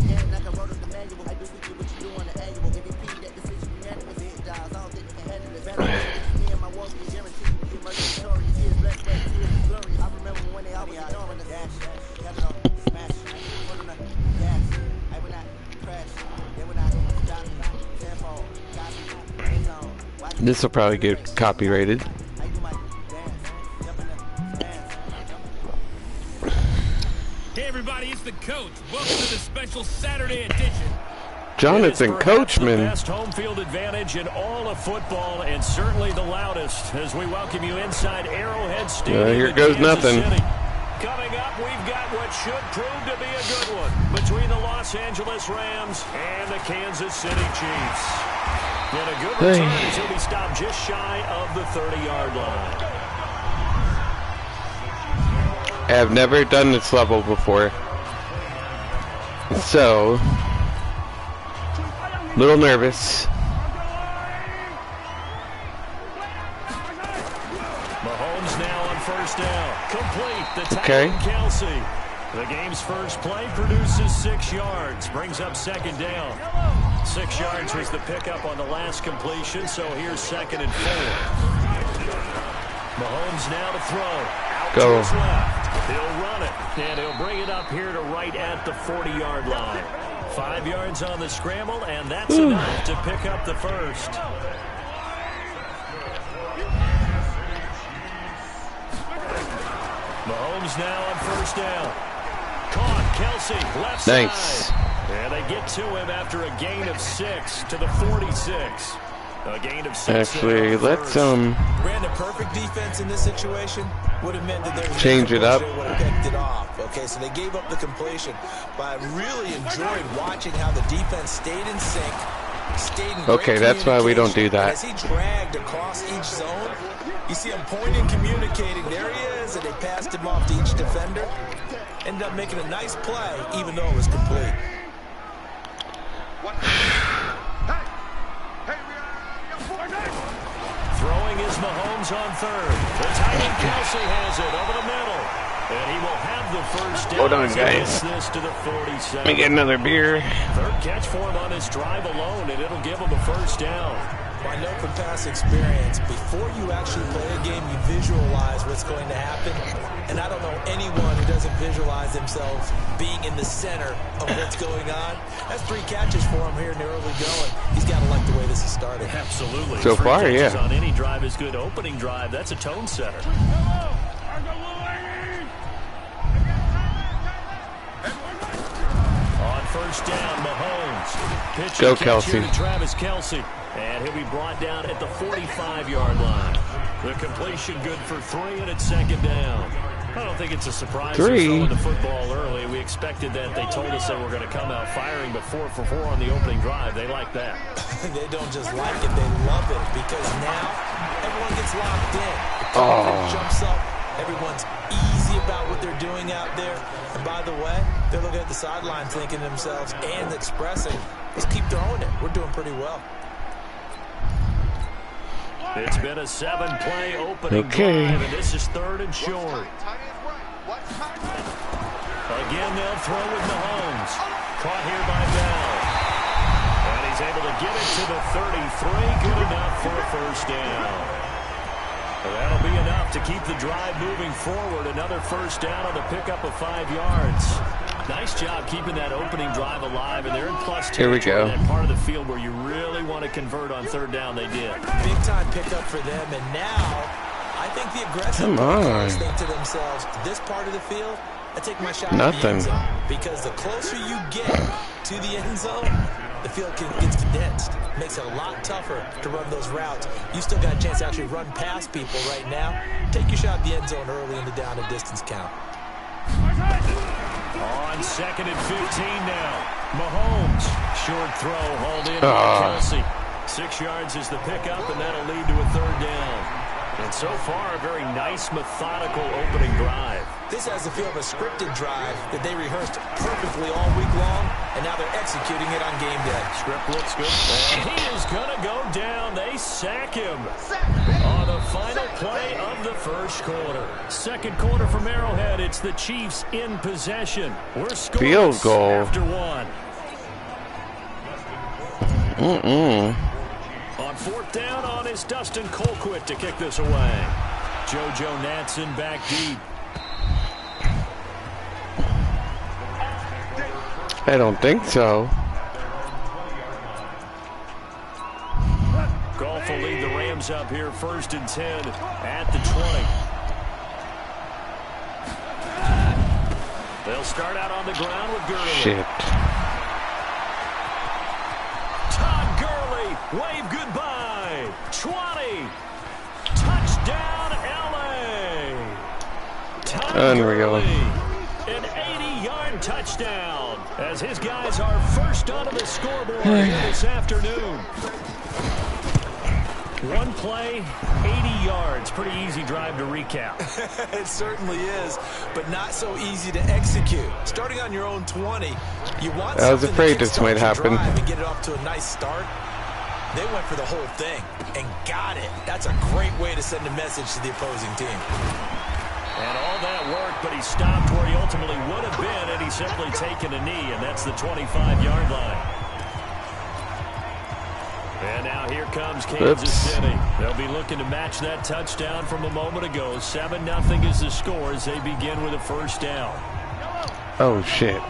This will probably get copyrighted. Hey everybody, it's the coach. Welcome to the special Saturday edition. Jonathan Coachman. The best home field advantage in all of football, and certainly the loudest, as we welcome you inside Arrowhead Stadium. Here goes nothing. Coming up, we've got what should prove to be a good one between the Los Angeles Rams and the Kansas City Chiefs. And a good return as he'll be stopped just shy of the 30-yard line. I have never done this level before, so a little nervous. Mahomes now on 1st down. Complete. The Okay. Kelsey. The game's first play produces 6 yards. Brings up 2nd down. 6 yards was the pickup on the last completion, so here's 2nd and 4. Mahomes now to throw. Out Go. to his left. He'll run it, and he'll bring it up here to right at the 40-yard line. 5 yards on the scramble, and that's enough to pick up the first. Mahomes now on 1st down. Caught. Kelsey left side. And they get to him after a gain of 6 to the 46. A gain of 6. Actually, let's Ran the perfect defense in this situation. Would have meant that there was change it up. would have picked it off. Okay, so they gave up the completion, but I really enjoyed watching how the defense stayed in sync. Stayed in Okay, that's why we don't do and that. as he dragged across each zone, you see him pointing, communicating. There he is, and they passed him off to each defender. Ended up making a nice play, even though it was complete. Throwing is Mahomes on 3rd. The tight end Kelsey has it over the middle. And he will have the first down. Hold on, guys. This to the 47. Let me get another beer. 3rd catch for him on this drive alone, and it'll give him a first down. I know from past experience, before you actually play a game, you visualize what's going to happen. And I don't know anyone who doesn't visualize themselves being in the center of what's going on. That's 3 catches for him here in the early going. He's got to like the way this is started. Absolutely. So 3 far, catches yeah. on any drive is good. Opening drive, that's a tone setter. On 1st down, Mahomes. Pitch Go, and catch Kelsey. here to Travis Kelsey. And he'll be brought down at the 45-yard line. The completion good for 3, and it's 2nd down. I don't think it's a surprise 3. they're throwing the football early. We expected that. They told us they were going to come out firing, but 4 for 4 on the opening drive. They like that. They don't just like it, they love it, because now everyone gets locked in. The confidence jumps up. Everyone's easy about what they're doing out there. And by the way, they're looking at the sideline thinking to themselves and expressing, let's keep throwing it. We're doing pretty well. It's been a 7-play opening drive, and this is 3rd and short. Again, they'll throw with Mahomes. Caught here by Bell. And he's able to get it to the 33. Good enough for a first down. That'll be enough to keep the drive moving forward. Another first down on the pickup of 5 yards. Nice job keeping that opening drive alive, and they're in plus territory. Here we go. That part of the field where you really want to convert on 3rd down. They did. Big time pickup for them, and now I think the aggressive players think to themselves, this part of the field, I take my shot at the end zone, because the closer you get to the end zone, the field gets condensed. Makes it a lot tougher to run those routes. You still got a chance to actually run past people right now. Take your shot at the end zone early in the down and distance count. On 2nd and 15 now. Mahomes. Short throw hauled in by Kelsey. 6 yards is the pickup, and that'll lead to a 3rd down. And so far, a very nice, methodical opening drive. This has the feel of a scripted drive that they rehearsed perfectly all week long, and now they're executing it on game day. Script looks good. And he is going to go down. They sack him on the final play of the first quarter. 2nd quarter from Arrowhead. It's the Chiefs in possession. We're scoreless field goal after 1. On 4th down on is Dustin Colquitt to kick this away. JoJo Natson back deep. I don't think so. Goff will lead the Rams up here 1st and 10 at the 20. They'll start out on the ground with Gurley. Shit. Todd Gurley, wave goodbye. 20. Touchdown, LA. Todd Unreal. Gurley, an 80-yard touchdown, as his guys are first onto the scoreboard here this afternoon. 1 play, 80 yards. Pretty easy drive to recap. It certainly is, but not so easy to execute. Starting on your own 20, you want I was afraid this might happen. And get it off to a nice start. They went for the whole thing and got it. That's a great way to send a message to the opposing team. And all that work, but he stopped where he ultimately would have been, and he's simply taken a knee, and that's the 25-yard line. And now here comes Kansas City. They'll be looking to match that touchdown from a moment ago. 7-0 is the score as they begin with a first down. Oh, shit.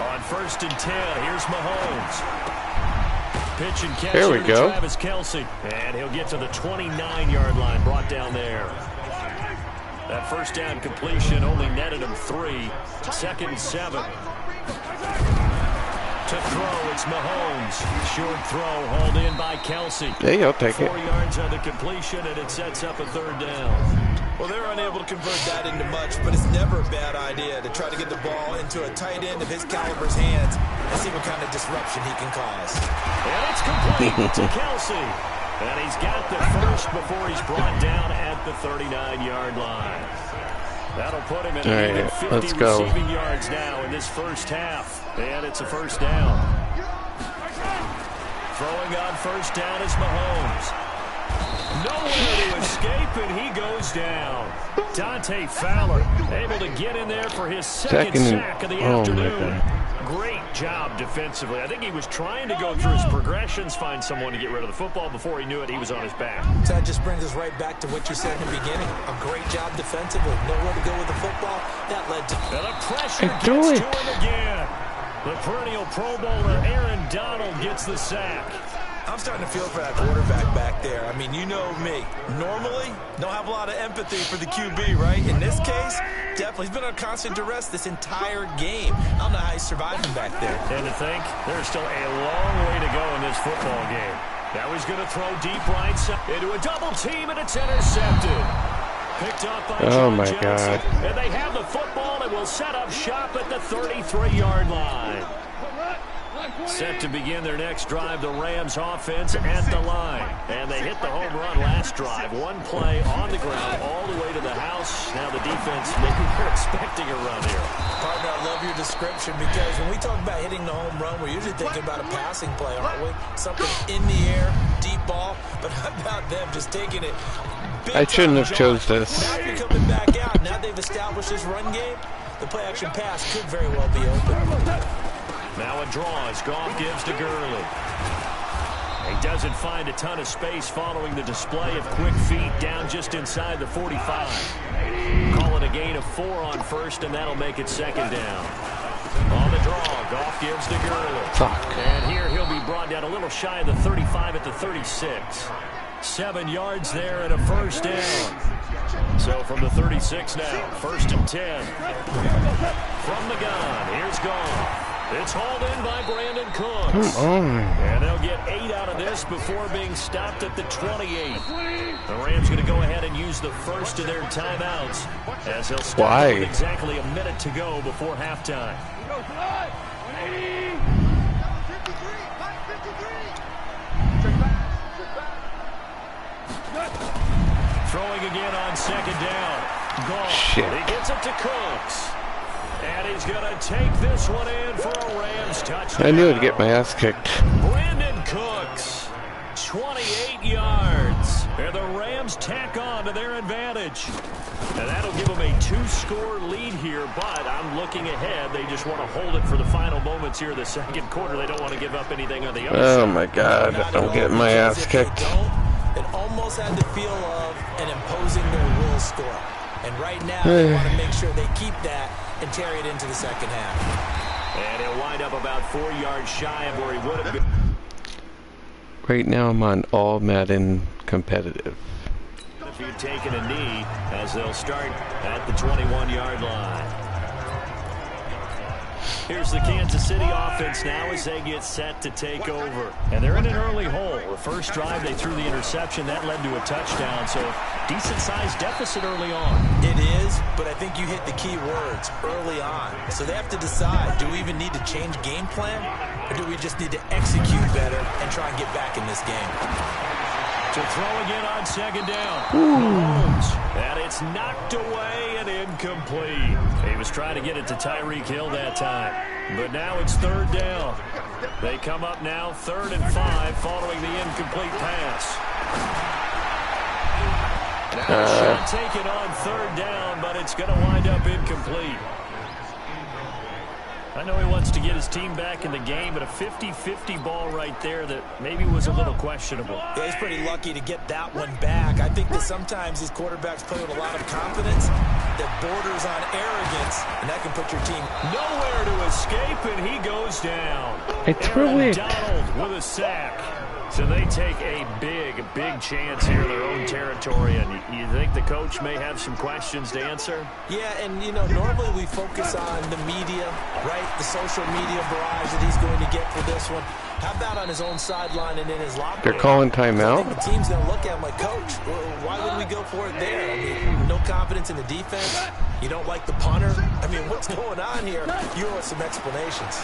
On 1st and 10, here's Mahomes. Pitch and catch there we go. Travis Kelsey. And he'll get to the 29-yard line, brought down there. That first down completion only netted him 3. 2nd and 7. To throw, it's Mahomes. Short throw, hauled in by Kelsey. Hey, I'll take 4 it. yards on the completion, and it sets up a 3rd down. Well, they're unable to convert that into much, but it's never a bad idea to try to get the ball into a tight end of his caliber's hands and see what kind of disruption he can cause. And it's complete to Kelsey. And he's got the first before he's brought down at the 39-yard line. That'll put him at even 50 receiving yards now in this first half. And it's a first down. Throwing on first down is Mahomes. Nowhere to escape, and he goes down. Dante Fowler able to get in there for his second sack of the afternoon. Great job defensively. I think he was trying to go through his progressions, find someone to get rid of the football. Before he knew it, he was on his back. So that just brings us right back to what you said in the beginning. A great job defensively. Nowhere to go with the football. That led to... And the pressure gets to him again. The perennial Pro Bowler Aaron Donald gets the sack. I'm starting to feel for that quarterback back there. I mean, you know me. Normally, don't have a lot of empathy for the QB, right? In this case, definitely. He's been on constant duress this entire game. I don't know how he's surviving back there. And to think, there's still a long way to go in this football game. Now he's going to throw deep right side into a double team, and it's intercepted. Picked up by John my Johnson. God. And they have the football and will set up shop at the 33-yard line. Set to begin their next drive, the Rams offense at the line. And they hit the home run last drive. One play on the ground all the way to the house. Now the defense, maybe they're expecting a run here. Partner, I love your description because when we talk about hitting the home run, we're usually thinking about a passing play, aren't we? Something in the air, deep ball. But how about them just taking it? I shouldn't have chose this. Now you're coming back out. Now they've established this run game. The play-action pass could very well be open. Now a draw as Goff gives to Gurley. He doesn't find a ton of space following the display of quick feet down just inside the 45. Call it a gain of 4 on first, and that'll make it second down. On the draw, Goff gives to Gurley. Fuck. And here he'll be brought down a little shy of the 35 at the 36. 7 yards there and a first down. So from the 36 now, 1st and 10. From the gun, here's Goff. It's hauled in by Brandon Cooks. Come on. And they'll get 8 out of this before being stopped at the 28. The Rams going to go ahead and use the first of their timeouts as they'll start with exactly a minute to go before halftime. Throwing again on second down. Goff. Shit. He gets it to Cooks. And he's going to take this one in for a Rams touchdown. I knew I'd get my ass kicked. Brandon Cooks, 28 yards. And the Rams tack on to their advantage. And that'll give them a 2-score lead here, but I'm looking ahead. They just want to hold it for the final moments here of the second quarter. They don't want to give up anything on the other side. Oh my God, I'm getting my ass kicked. It almost had the feel of an imposing their will score. And right now, they want to make sure they keep that and carry it into the second half. And he'll wind up about 4 yards shy of where he would have been. Right now I'm on all Madden competitive. If you'd taken a knee, as they'll start at the 21-yard line. Here's the Kansas City offense now as they get set to take over. And they're in an early hole. The first drive, they threw the interception. That led to a touchdown, so decent-sized deficit early on. It is, but I think you hit the key words, early on. So they have to decide, do we even need to change game plan, or do we just need to execute better and try and get back in this game? To throw again on second down. Mahomes, and it's knocked away and incomplete. He was trying to get it to Tyreek Hill that time. But now it's 3rd down. They come up now 3rd and 5 following the incomplete pass. Now a shot taken on 3rd down, but it's going to wind up incomplete. I know he wants to get his team back in the game, but a 50-50 ball right there that maybe was a little questionable. Yeah, he's pretty lucky to get that one back. I think that sometimes these quarterbacks play with a lot of confidence that borders on arrogance, and that can put your team nowhere to escape, and he goes down. I threw it. Donald with a sack. So they take a big chance here in their own territory, and you think the coach may have some questions to answer? Yeah, and, you know, normally we focus on the media, right? The social media barrage that he's going to get for this one. How about on his own sideline and in his locker room? They're calling timeout? The team's going to look at him like, Coach, why would we go for it there? I mean, no confidence in the defense? You don't like the punter? I mean, what's going on here? You owe us some explanations.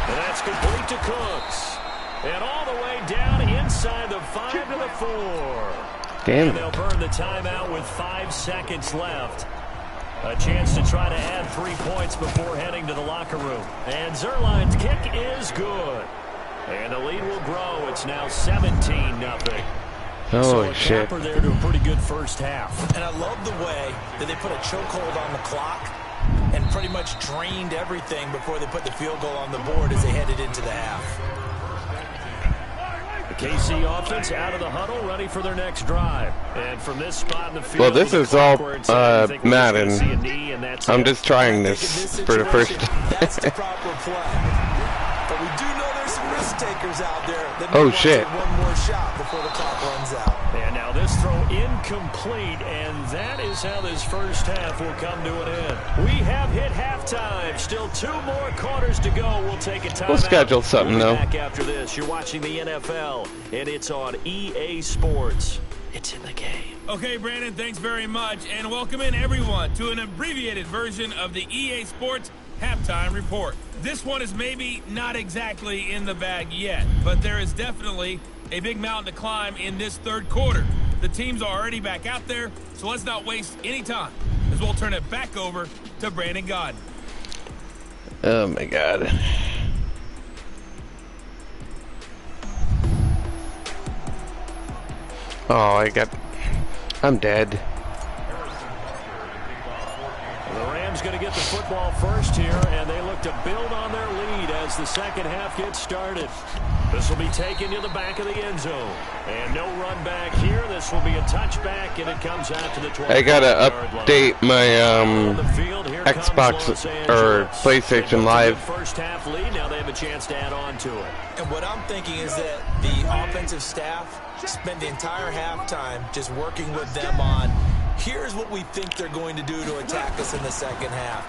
And that's complete to Cooks. And all the way down inside the 5 to the 4. Damn and they'll burn the timeout with 5 seconds left. A chance to try to add 3 points before heading to the locker room. And Zerline's kick is good. And the lead will grow. It's now 17-0. Oh, so a shit. capper there to a pretty good first half. And I love the way that they put a chokehold on the clock and pretty much drained everything before they put the field goal on the board as they headed into the half. The KC offense out of the huddle, ready for their next drive. And from this spot in the field, well, this is all Madden. I'm just trying this for the first time. That's the proper play. But we do know there's some risk takers out there that oh shit! one more shot before the clock runs out. And now This throw incomplete, and that is how this first half will come to an end. We have hit halftime. Still 2 more quarters to go. We'll take a timeout. We'll schedule something, though. Back after this. You're watching the NFL, and it's on EA Sports. It's in the game. Okay, Brandon, thanks very much, and welcome in everyone to an abbreviated version of the EA Sports Halftime Report. This one is maybe not exactly in the bag yet, but there is definitely a big mountain to climb in this third quarter. The teams are already back out there, so let's not waste any time, as we'll turn it back over to Brandon Godden. Oh my God. Oh, I'm dead. The Rams going to get the football first here, and they look to build on their lead as the second half gets started. This will be taken to the back of the end zone. And no run back here. This will be a touchback, and it comes out to the 20. I gotta update my Xbox or PlayStation Live. First half lead. Now they have a chance to add on to it. And what I'm thinking is that the offensive staff spend the entire halftime just working with them on, here's what we think they're going to do to attack us in the second half.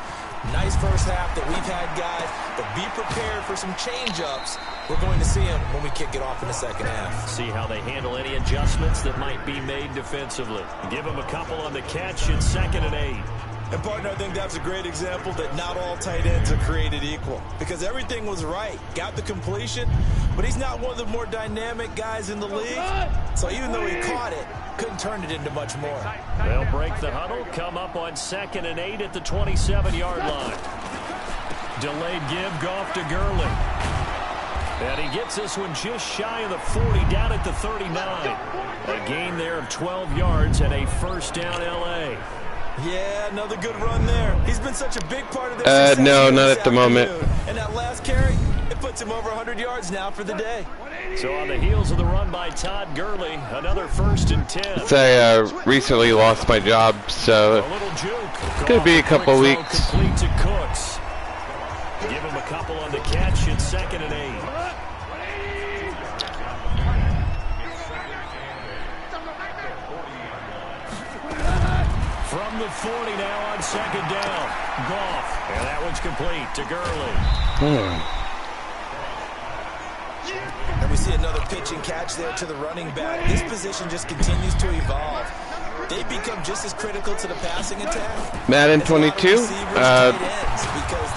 Nice first half that we've had, guys, but be prepared for some change-ups. We're going to see them when we kick it off in the second half. See how they handle any adjustments that might be made defensively. Give them a couple on the catch. It's 2nd and 8. And, partner, I think that's a great example that not all tight ends are created equal, because everything was right. Got the completion, but he's not one of the more dynamic guys in the league. So even though he caught it, couldn't turn it into much more. They'll break the huddle, come up on 2nd and 8 at the 27-yard line. Delayed give, Goff to Gurley. And he gets this one just shy of the 40, down at the 39. A gain there of 12 yards and a first down L.A. Yeah, another good run there. He's been such a big part of this. No, not at the moment. And that last carry, it puts him over 100 yards now for the day. So on the heels of the run by Todd Gurley, another 1st and 10. I recently lost my job, so could be a couple weeks. Complete to Cooks. Give him a couple on the catch. It's 2nd and 8. From the 40 now on 2nd down. Goff. And that one's complete to Gurley. And we see another pitch and catch there to the running back. This position just continues to evolve. They become just as critical to the passing attack. Madden 22.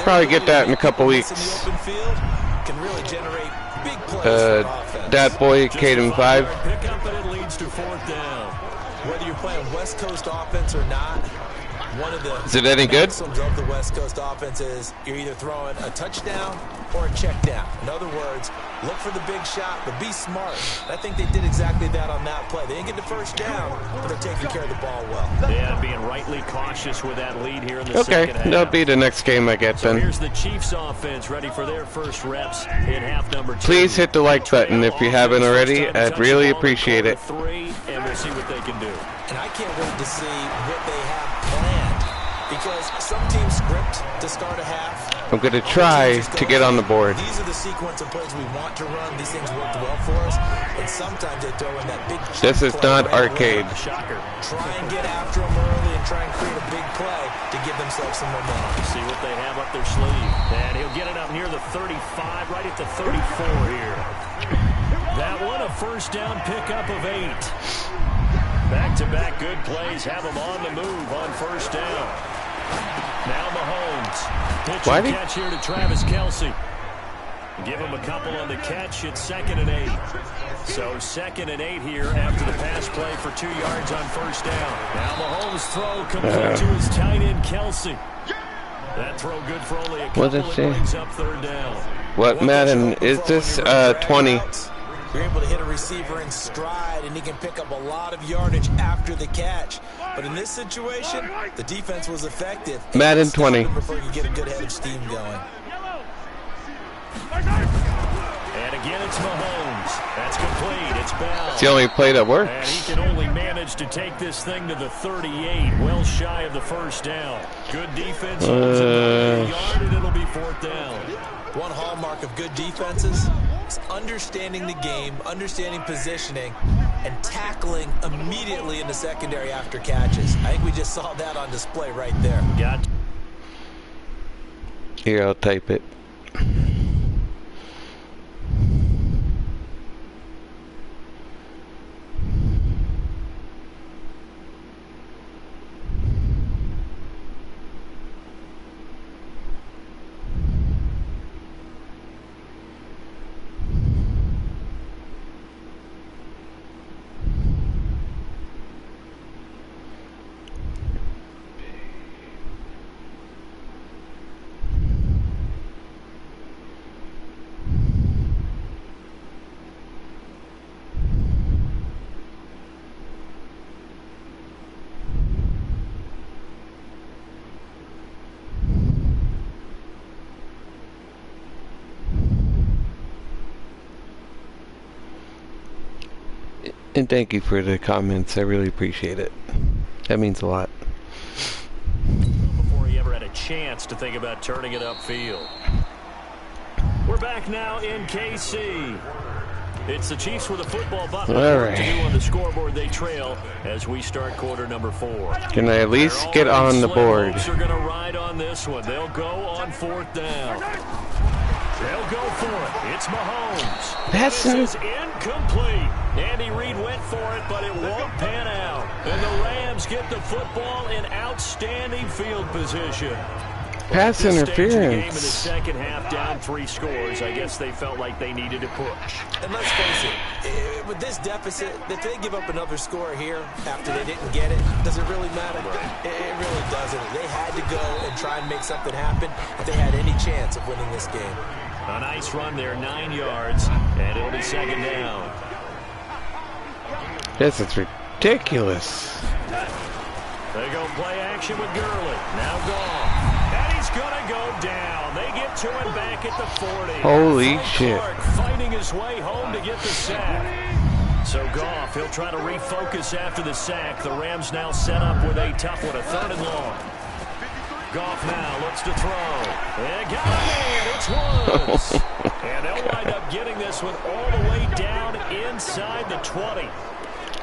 Probably get that in a couple weeks. Can really generate big plays Dat Boy, Caden 5. Pick up and it leads to 4th down. Whether you're playing West Coast offense or not, one of the is it any good? maxims of the West Coast offense is you're either throwing a touchdown or a check down. In other words, look for the big shot, but be smart. I think they did exactly that on that play. They didn't get the first down, but they're taking care of the ball well. Yeah, being rightly cautious with that lead here in the second half. Okay, that'll be the next game I get then. So here's the Chiefs offense ready for their first reps in half number 2. Please hit the like button if you haven't already. I'd really appreciate it. 3, and we'll see what they can do. And I can't wait to see what they have planned, because some teams script to start a half. I'm going to try to get on the board. These are the sequence of plays we want to run. These things worked well for us. And sometimes they throw in that big This is not arcade. Shocker. Try and get after them early and try and create a big play to give themselves some momentum. See what they have up their sleeve. And he'll get it up near the 35, right at the 34 here. That one, a first down pickup of 8. Back-to-back good plays have them on the move on first down. Now Mahomes. Pitch and catch here to Travis Kelce. Give him a couple on the catch. It's 2nd and 8. So 2nd and 8 here after the pass play for 2 yards on first down. Now Mahomes' throw complete to his tight end Kelce. That throw good for only a couple. It brings up 3rd down. What Madden is this? 20. You're able to hit a receiver in stride, and he can pick up a lot of yardage after the catch. But in this situation, the defense was effective. Madden 20. Before you get a good head of steam going. And again, it's Mahomes. That's complete. It's Bell. It's the only play that works. And he can only manage to take this thing to the 38, well shy of the first down. Good defense. Holds it yard, and it'll be 4th down. One hallmark of good defenses is understanding the game, understanding positioning, and tackling immediately in the secondary after catches. I think we just saw that on display right there. Got. Here, I'll type it. And thank you for the comments. I really appreciate it. That means a lot. Before he ever had a chance to think about turning it upfield. We're back now in KC. It's the Chiefs with a football. But right. To do on the scoreboard, they trail as we start quarter number 4. Can I at least get on the board? Hopes are going to ride on this one. They'll go on 4th down. They'll go for it. It's Mahomes. This is incomplete. Andy Reid went for it, but it won't pan out. And the Rams get the football in outstanding field position. Pass interference. Game in the second half, down 3 scores. I guess they felt like they needed to push. And let's face it, with this deficit, if they give up another score here after they didn't get it, does it really matter? It really doesn't. They had to go and try and make something happen if they had any chance of winning this game. A nice run there, 9 yards, and it'll be 2nd down. This is ridiculous. They go play action with Gurley. Now Goff. And he's going to go down. They get to him back at the 40. Holy shit. Clark fighting his way home to get the sack. So Goff, he'll try to refocus after the sack. The Rams now set up with a tough one, a 3rd and long. Goff now looks to throw. And got it. It's Woods. And they'll wind up getting this one all the way down inside the 20.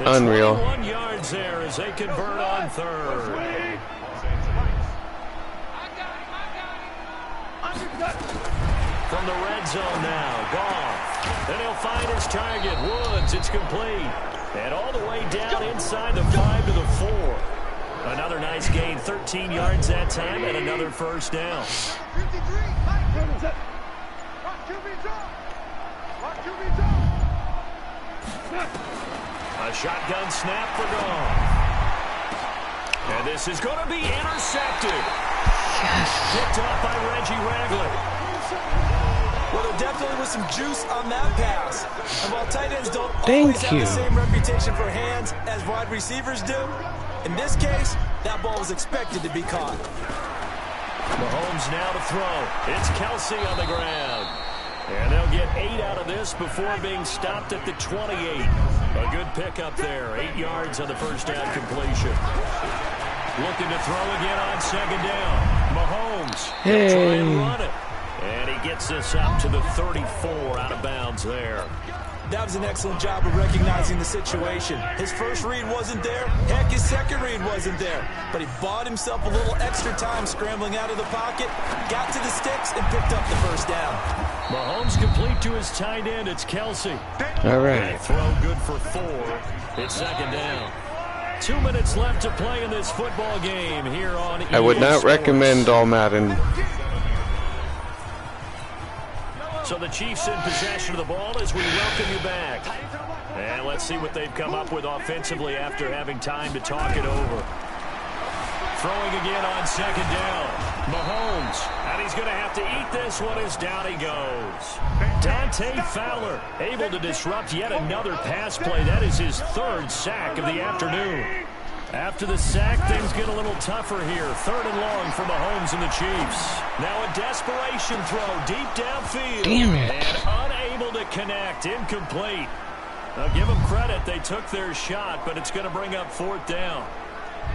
Unreal. 21 yards there as they convert on 3rd. From the red zone now, Goff. Then he'll find his target, Woods. It's complete. And all the way down inside the 5 to the 4. Another nice gain, 13 yards that time, and another 1st down. A shotgun snap for Goff. And this is going to be intercepted. Yes. Picked off by Reggie Ragland. Well, there definitely was some juice on that pass. And while tight ends don't always have the same reputation for hands as wide receivers do, in this case, that ball was expected to be caught. Mahomes now to throw. It's Kelsey on the ground. And they'll get 8 out of this before being stopped at the 28. A good pickup there. 8 yards on the 1st down completion. Looking to throw again on 2nd down. Mahomes. Try and run it. And he gets this up to the 34 out of bounds there. That was an excellent job of recognizing the situation. His first read wasn't there. Heck, his second read wasn't there. But he bought himself a little extra time scrambling out of the pocket, got to the sticks, and picked up the 1st down. Mahomes complete to his tight end. It's Kelsey. All right. Throw good for 4. It's 2nd down. 2 minutes left to play in this football game here on I would not recommend all Madden. So the Chiefs in possession of the ball as we welcome you back. And let's see what they've come up with offensively after having time to talk it over. Throwing again on 2nd down. Mahomes. And he's going to have to eat this one as down he goes. Dante Fowler able to disrupt yet another pass play. That is his 3rd sack of the afternoon. After the sack, things get a little tougher here. 3rd and long for Mahomes and the Chiefs. Now a desperation throw deep downfield. Damn it. And unable to connect. Incomplete. Now give them credit. They took their shot, but it's going to bring up 4th down.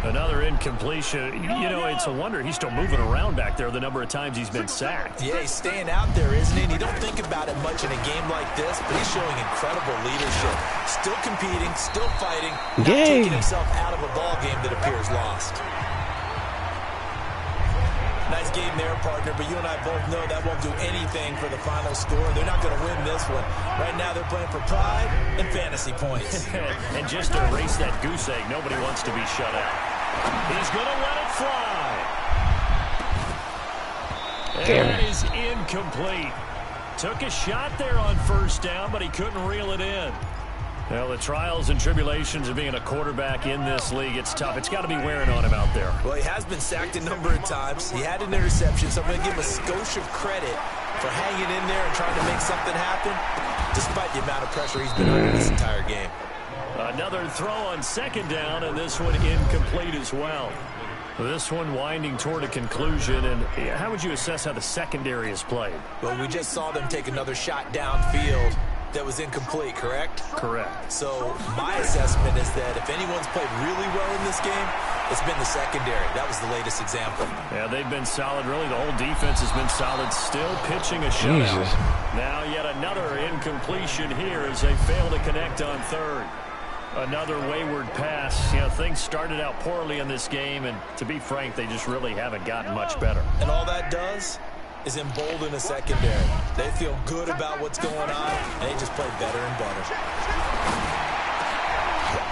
Another incompletion. You know, it's a wonder he's still moving around back there the number of times he's been sacked. Yeah, he's staying out there, isn't he? And you don't think about it much in a game like this, but he's showing incredible leadership. Still competing, still fighting, not taking himself out of a ball game that appears lost. Nice game there, partner, but you and I both know that won't do anything for the final score. They're not going to win this one. Right now they're playing for pride and fantasy points. And just to erase that goose egg, nobody wants to be shut out. He's going to let it fly. And that is incomplete. Took a shot there on first down, but he couldn't reel it in. Well, the trials and tribulations of being a quarterback in this league, it's tough. It's got to be wearing on him out there. Well, he has been sacked a number of times. He had an interception, so I'm going to give him a skosh of credit for hanging in there and trying to make something happen, despite the amount of pressure he's been under this entire game. Another throw on second down, and this one incomplete as well. This one winding toward a conclusion, and how would you assess how the secondary has played? Well, we just saw them take another shot downfield that was incomplete, correct? Correct. So my assessment is that if anyone's played really well in this game, it's been the secondary. That was the latest example. Yeah, they've been solid. Really, the whole defense has been solid. Still pitching a shutout. Now yet another incompletion here as they fail to connect on third. Another wayward pass. You know, things started out poorly in this game, and to be frank, they just really haven't gotten much better. And all that does is embolden the secondary. They feel good about what's going on, and they just play better and better.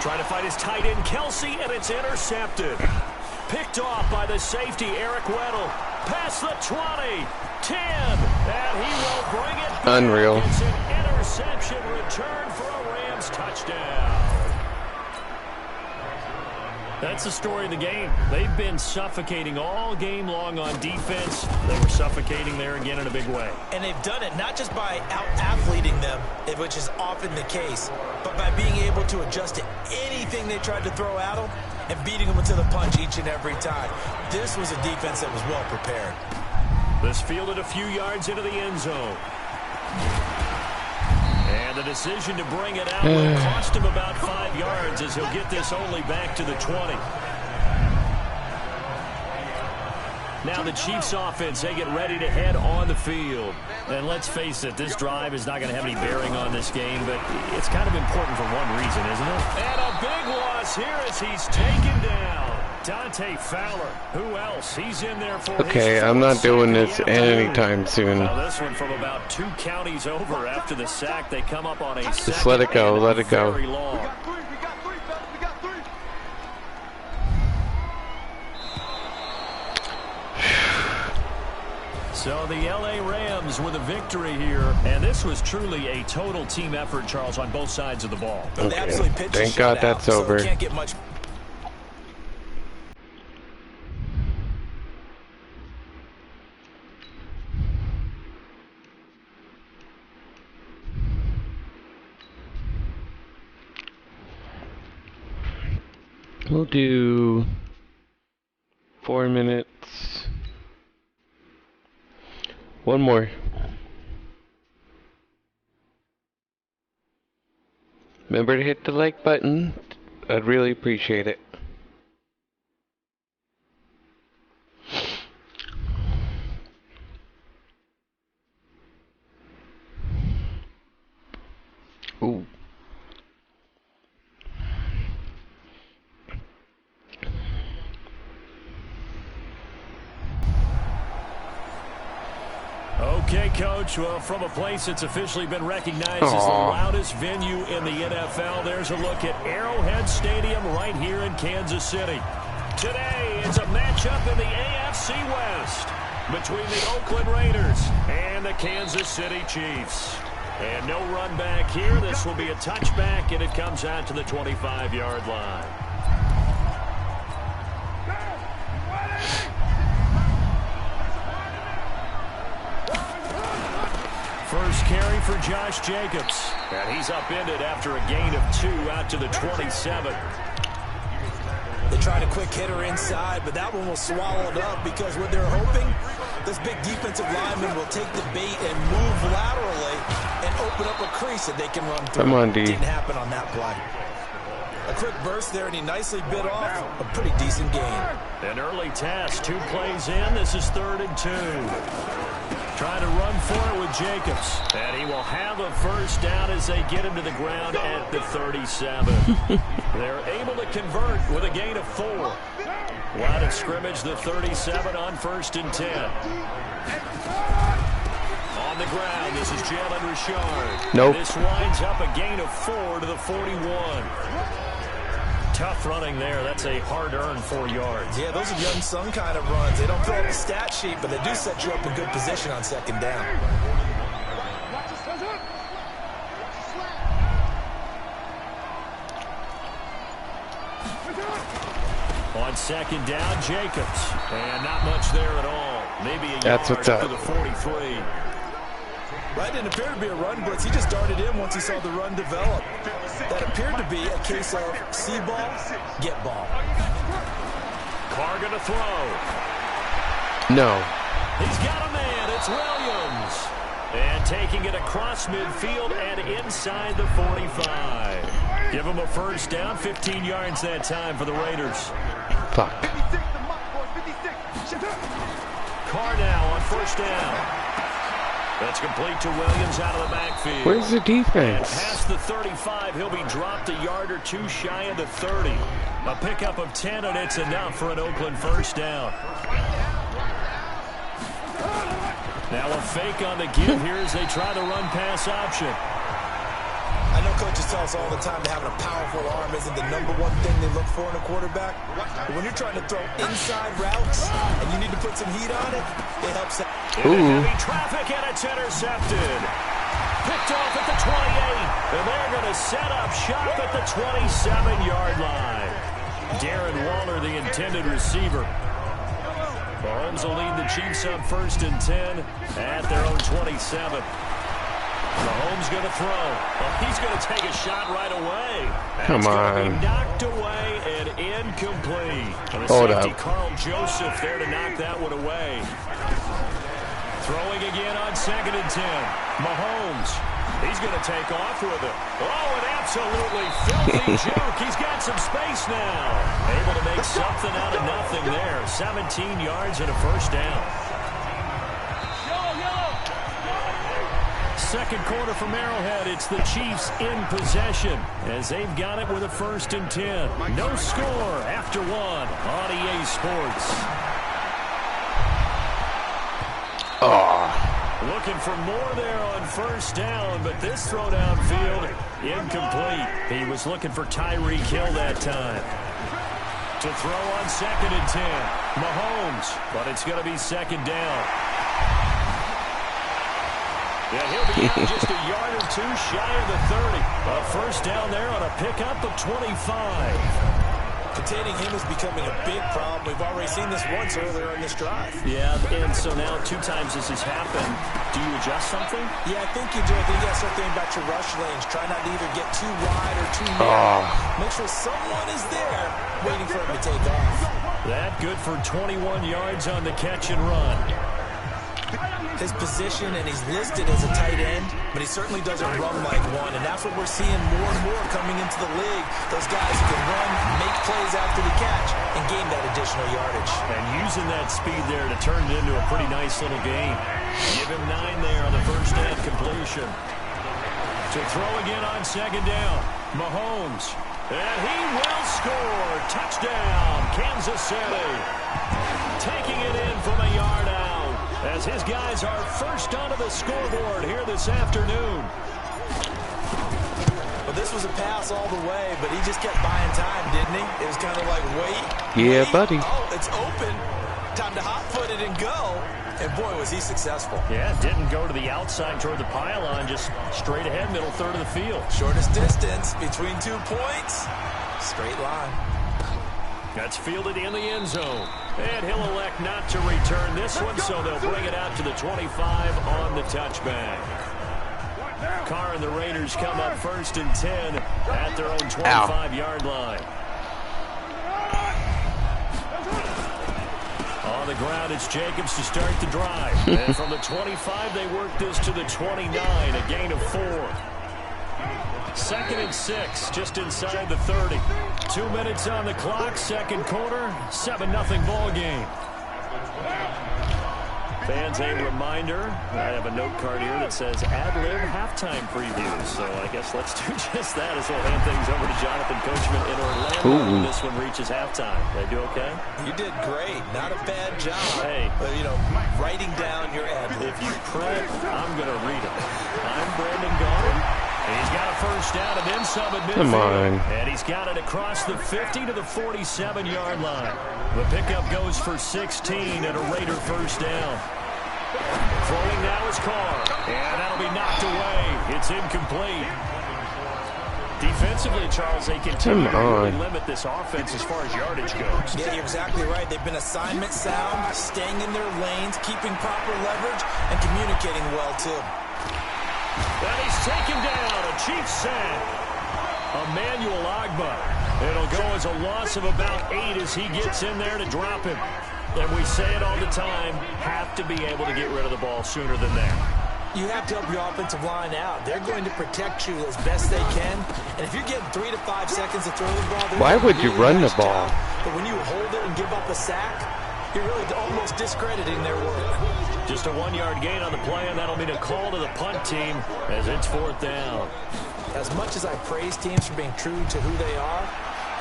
Trying to find his tight end, Kelsey, and it's intercepted. Picked off by the safety, Eric Weddle. Past the 20, 10, and he will bring it back. Unreal. It's an interception return for a Rams touchdown. That's the story of the game. They've been suffocating all game long on defense. They were suffocating there again in a big way. And they've done it not just by out-athleting them, which is often the case, but by being able to adjust to anything they tried to throw at them and beating them to the punch each and every time. This was a defense that was well prepared. This fielded a few yards into the end zone. And the decision to bring it out will cost him about 5 yards as he'll get this only back to the 20. Now the Chiefs offense, they get ready to head on the field. And let's face it, this drive is not going to have any bearing on this game, but it's kind of important for one reason, isn't it? And a big loss here as he's taken down. Dante Fowler, who else? He's in there for Okay, I'm not doing this anytime soon. Now this one from about 2 counties over after the sack. They come up on a Just let it go, let it go. We got three, fellas. We got three. So the LA Rams with a victory here, and this was truly a total team effort, Charles, on both sides of the ball. Okay. Thank God that's over. Can't get much. We'll do 4 minutes. One more. Remember to hit the like button. I'd really appreciate it. Ooh. Okay, Coach. Well, from a place that's officially been recognized as the loudest venue in the NFL, there's a look at Arrowhead Stadium right here in Kansas City. Today is a matchup in the AFC West between the Oakland Raiders and the Kansas City Chiefs. And no run back here. This will be a touchback, and it comes out to the 25-yard line. First carry for Josh Jacobs. And he's upended after a gain of 2 out to the 27. They tried a quick hitter inside, but that one was swallowed up because what they're hoping, this big defensive lineman will take the bait and move laterally and open up a crease that they can run through. Come on, D. Didn't happen on that play. A quick burst there, and he nicely bit off a pretty decent gain. An early task, 2 plays in. This is 3rd and 2. Trying to run for it with Jacobs. And he will have a first down as they get him to the ground at the 37. They're able to convert with a gain of 4. Line of scrimmage, the 37 on 1st and 10. On the ground, this is Jalen Richard. Nope. This winds up a gain of 4 to the 41. Tough running there. That's a hard-earned 4 yards. Yeah, those are the unsung kind of runs. They don't fill up the stat sheet, but they do set you up in good position on 2nd down. On 2nd down, Jacobs. And not much there at all. Maybe a That's yard what's up. to the 43. That didn't appear to be a run blitz. He just darted in once he saw the run develop. That appeared to be a case of see ball, get ball. Carr going to throw. No. He's got a man. It's Williams. And taking it across midfield and inside the 45. Give him a first down. 15 yards that time for the Raiders. Fuck. Carr now on 1st down. That's complete to Williams out of the backfield. Where's the And defense? past the 35, he'll be dropped a yard or 2 shy of the 30. A pickup of 10, and it's enough for an Oakland first down. Now a fake on the give here as they try the run-pass option. I know coaches tell us all the time that having a powerful arm isn't the #1 thing they look for in a quarterback. But when you're trying to throw inside routes and you need to put some heat on it, it helps out. Heavy traffic, and it's intercepted. Picked off at the 28, and they're going to set up shop at the 27-yard line. Darren Waller, the intended receiver. Mahomes will lead the Chiefs up 1st and 10 at their own 27. Mahomes going to throw. Well, he's going to take a shot right away. Come on. Be knocked away and incomplete. And the Hold safety, up. Carl Joseph, there to knock that one away. Throwing again on 2nd and 10. Mahomes. He's going to take off with it. Oh, an absolutely filthy juke. He's got some space now. Able to make something out of nothing there. 17 yards and a first down. Second quarter from Arrowhead. It's the Chiefs in possession as they've got it with a 1st and 10. No score after 1 on EA Sports. Looking for more there on 1st down, but this throw downfield incomplete. He was looking for Tyreek Hill that time. To throw on 2nd and 10. Mahomes, but it's going to be 2nd down. Yeah, he'll be out just a yard or 2 shy of the 30. A first down there on a pickup of 25. Containing him is becoming a big problem. We've already seen this once earlier in this drive. Yeah, and so now 2 times this has happened. Do you adjust something? Yeah, I think you do. I think you got to start thinking about your rush lanes. Try not to either get too wide or too narrow. Make sure someone is there waiting for him to take off. That good for 21 yards on the catch and run. His position, and he's listed as a tight end, but he certainly doesn't run like one, and that's what we're seeing more and more coming into the league. Those guys who can run, make plays after the catch, and gain that additional yardage. And using that speed there to turn it into a pretty nice little game. Give him 9 there on the first down completion. To throw again on 2nd down. Mahomes. And he will score. Touchdown, Kansas City. Taking it in from a yard out. As his guys are first onto the scoreboard here this afternoon. Well, this was a pass all the way, but he just kept buying time, didn't he? It was kind of like, wait. Yeah, buddy. Oh, it's open. Time to hot-foot it and go. And, boy, was he successful. Yeah, didn't go to the outside toward the pylon, just straight ahead, middle third of the field. Shortest distance between 2 points. Straight line. That's fielded in the end zone. And he'll elect not to return this one, so they'll bring it out to the 25 on the touchback. Carr and the Raiders come up 1st and 10 at their own 25-yard line. On the ground, it's Jacobs to start the drive. And from the 25, they work this to the 29, a gain of 4. 2nd and 6, just inside the 30. 2 minutes on the clock, second quarter, 7-0 ball game. Fans, a reminder, I have a note card here that says ad-lib halftime previews. So I guess let's do just that as we'll hand things over to Jonathan Coachman in Orlando when this one reaches halftime. Did I do okay? You did great. Not a bad job. Hey. But, you know, writing down your ad-lib. If you print, I'm going to read it. I'm Brandon Gaudin. And he's got a first down and then some at midfield. Come on. And he's got it across the 50 to the 47-yard line. The pickup goes for 16 and a Raider first down. Throwing now is Carr. And that'll be knocked away. It's incomplete. Defensively, Charles, they continue to really limit this offense as far as yardage goes. Yeah, you're exactly right. They've been assignment sound, staying in their lanes, keeping proper leverage, and communicating well, too. And he's taken down. A Chiefs sack. Emmanuel Agba. It'll go as a loss of about 8 as he gets in there to drop him. And we say it all the time, have to be able to get rid of the ball sooner than that. You have to help your offensive line out. They're going to protect you as best they can. And if you're getting 3 to 5 seconds to throw the ball, why would you run the ball? But when you hold it and give up a sack, you're really almost discrediting their work. Just a 1-yard gain on the play, and that'll mean a call to the punt team as it's 4th down. As much as I praise teams for being true to who they are,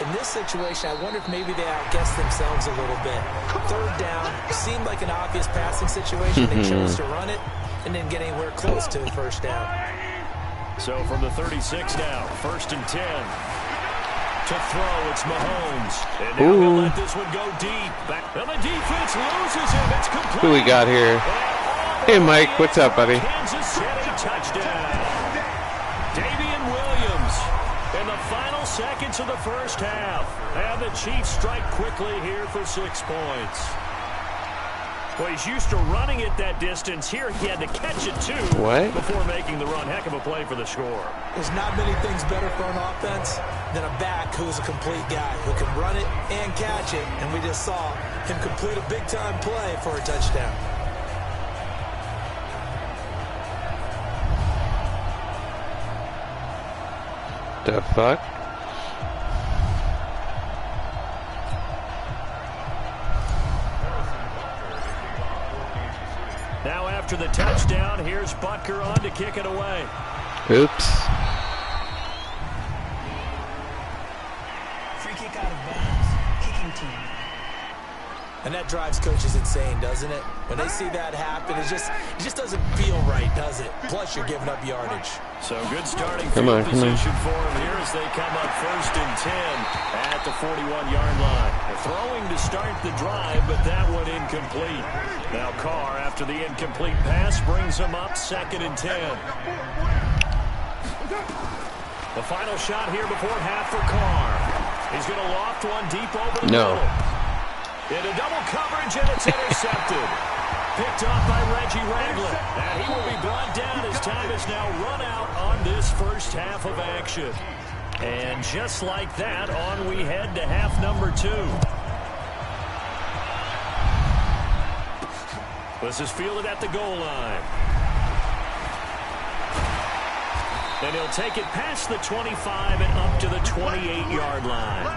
in this situation, I wonder if maybe they outguessed themselves a little bit. 3rd down seemed like an obvious passing situation. They chose to run it and didn't get anywhere close to the first down. So from the 36 now, 1st and 10. To throw, it's Mahomes. And now he'll let this one go deep. And the defense loses him. It's complete. Who we got here? Hey, Mike. What's up, buddy? Kansas City touchdown. Damian Williams in the final seconds of the first half. And the Chiefs strike quickly here for 6 points. Well, he's used to running it that distance. Here he had to catch it, too, before making the run. Heck of a play for the score. There's not many things better for an offense than a back who's a complete guy who can run it and catch it. And we just saw him complete a big-time play for a touchdown. The fuck? Now after the touchdown, here's Butker on to kick it away. Oops. Free kick out of bounds. Kicking team. And that drives coaches insane, doesn't it? When they see that happen, it just doesn't feel right, does it? Plus, you're giving up yardage. So good starting field position for him here as they come up 1st and 10 at the 41-yard line. They're throwing to start the drive, but that one incomplete. Now Carr, after the incomplete pass, brings them up 2nd and 10. The final shot here before half for Carr. He's going to loft one deep over the middle. Into double coverage, and it's intercepted. Picked off by Reggie Ragland. And he will be brought down as time is now run out on this first half of action. And just like that, on we head to half number 2. This is fielded at the goal line. And he'll take it past the 25 and up to the 28-yard line.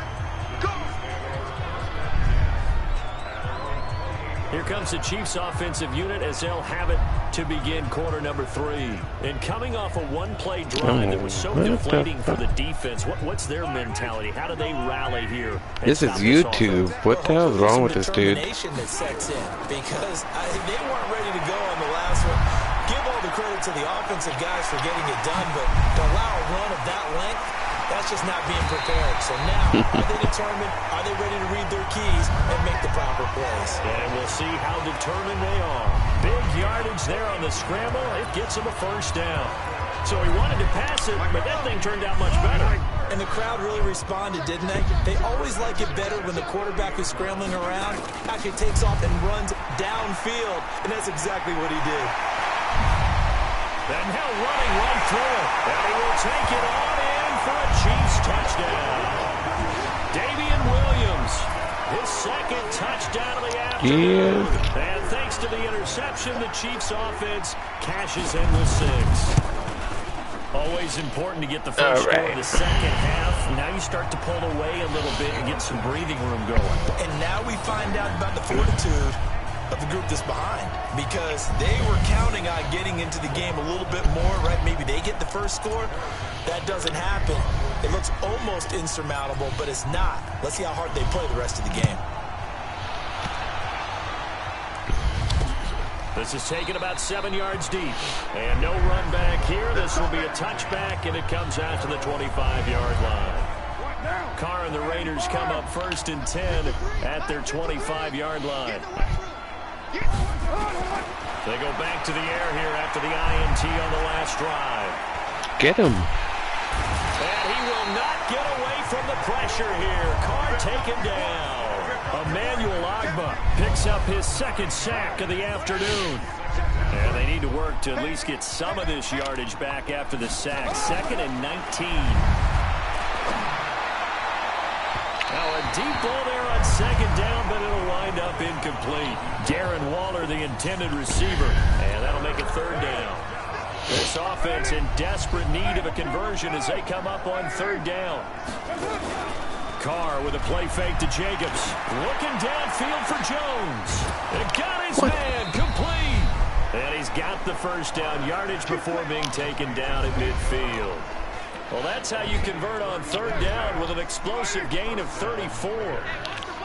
Here comes the Chiefs offensive unit as they'll have it to begin quarter number 3. And coming off a one-play drive that was so deflating for the defense, what's their mentality? How do they rally here? This is YouTube. What the hell is wrong with this dude? That sets in because they weren't ready to go on the last one. Give all the credit to the offensive guys for getting it done, but to allow a run of that length, that's just not being prepared. So now, are they determined? Are they ready to read their keys and make the proper plays? And we'll see how determined they are. Big yardage there on the scramble. It gets them a first down. So he wanted to pass it, but that thing turned out much better. And the crowd really responded, didn't they? They always like it better when the quarterback who's scrambling around actually takes off and runs downfield. And that's exactly what he did. And now running right through it. And he will take it on in for a Chiefs touchdown. Damian Williams, his 2nd touchdown of the afternoon. And thanks to the interception, the Chiefs offense cashes in with 6. Always important to get the first score of the second half. Now you start to pull away a little bit and get some breathing room going. And now we find out about the fortitude of the group that's behind, because they were counting on getting into the game a little bit more, right? Maybe they get the first score. That doesn't happen. It looks almost insurmountable, but it's not. Let's see how hard they play the rest of the game. This is taken about 7 yards deep. And no run back here. This will be a touchback, and it comes out to the 25-yard line. Carr and the Raiders come up 1st and 10 at their 25-yard line. They go back to the air here after the INT on the last drive. Get him. And he will not get away from the pressure here. Carr taken down. Emmanuel Agba picks up his 2nd sack of the afternoon. And they need to work to at least get some of this yardage back after the sack. 2nd and 19. Now a deep ball there on 2nd down, but it'll wind up incomplete. Darren Waller, the intended receiver. And that'll make it 3rd down. This offense in desperate need of a conversion as they come up on 3rd down. Carr with a play fake to Jacobs. Looking downfield for Jones. And got his man complete. And he's got the 1st down yardage before being taken down at midfield. Well, that's how you convert on 3rd down with an explosive gain of 34.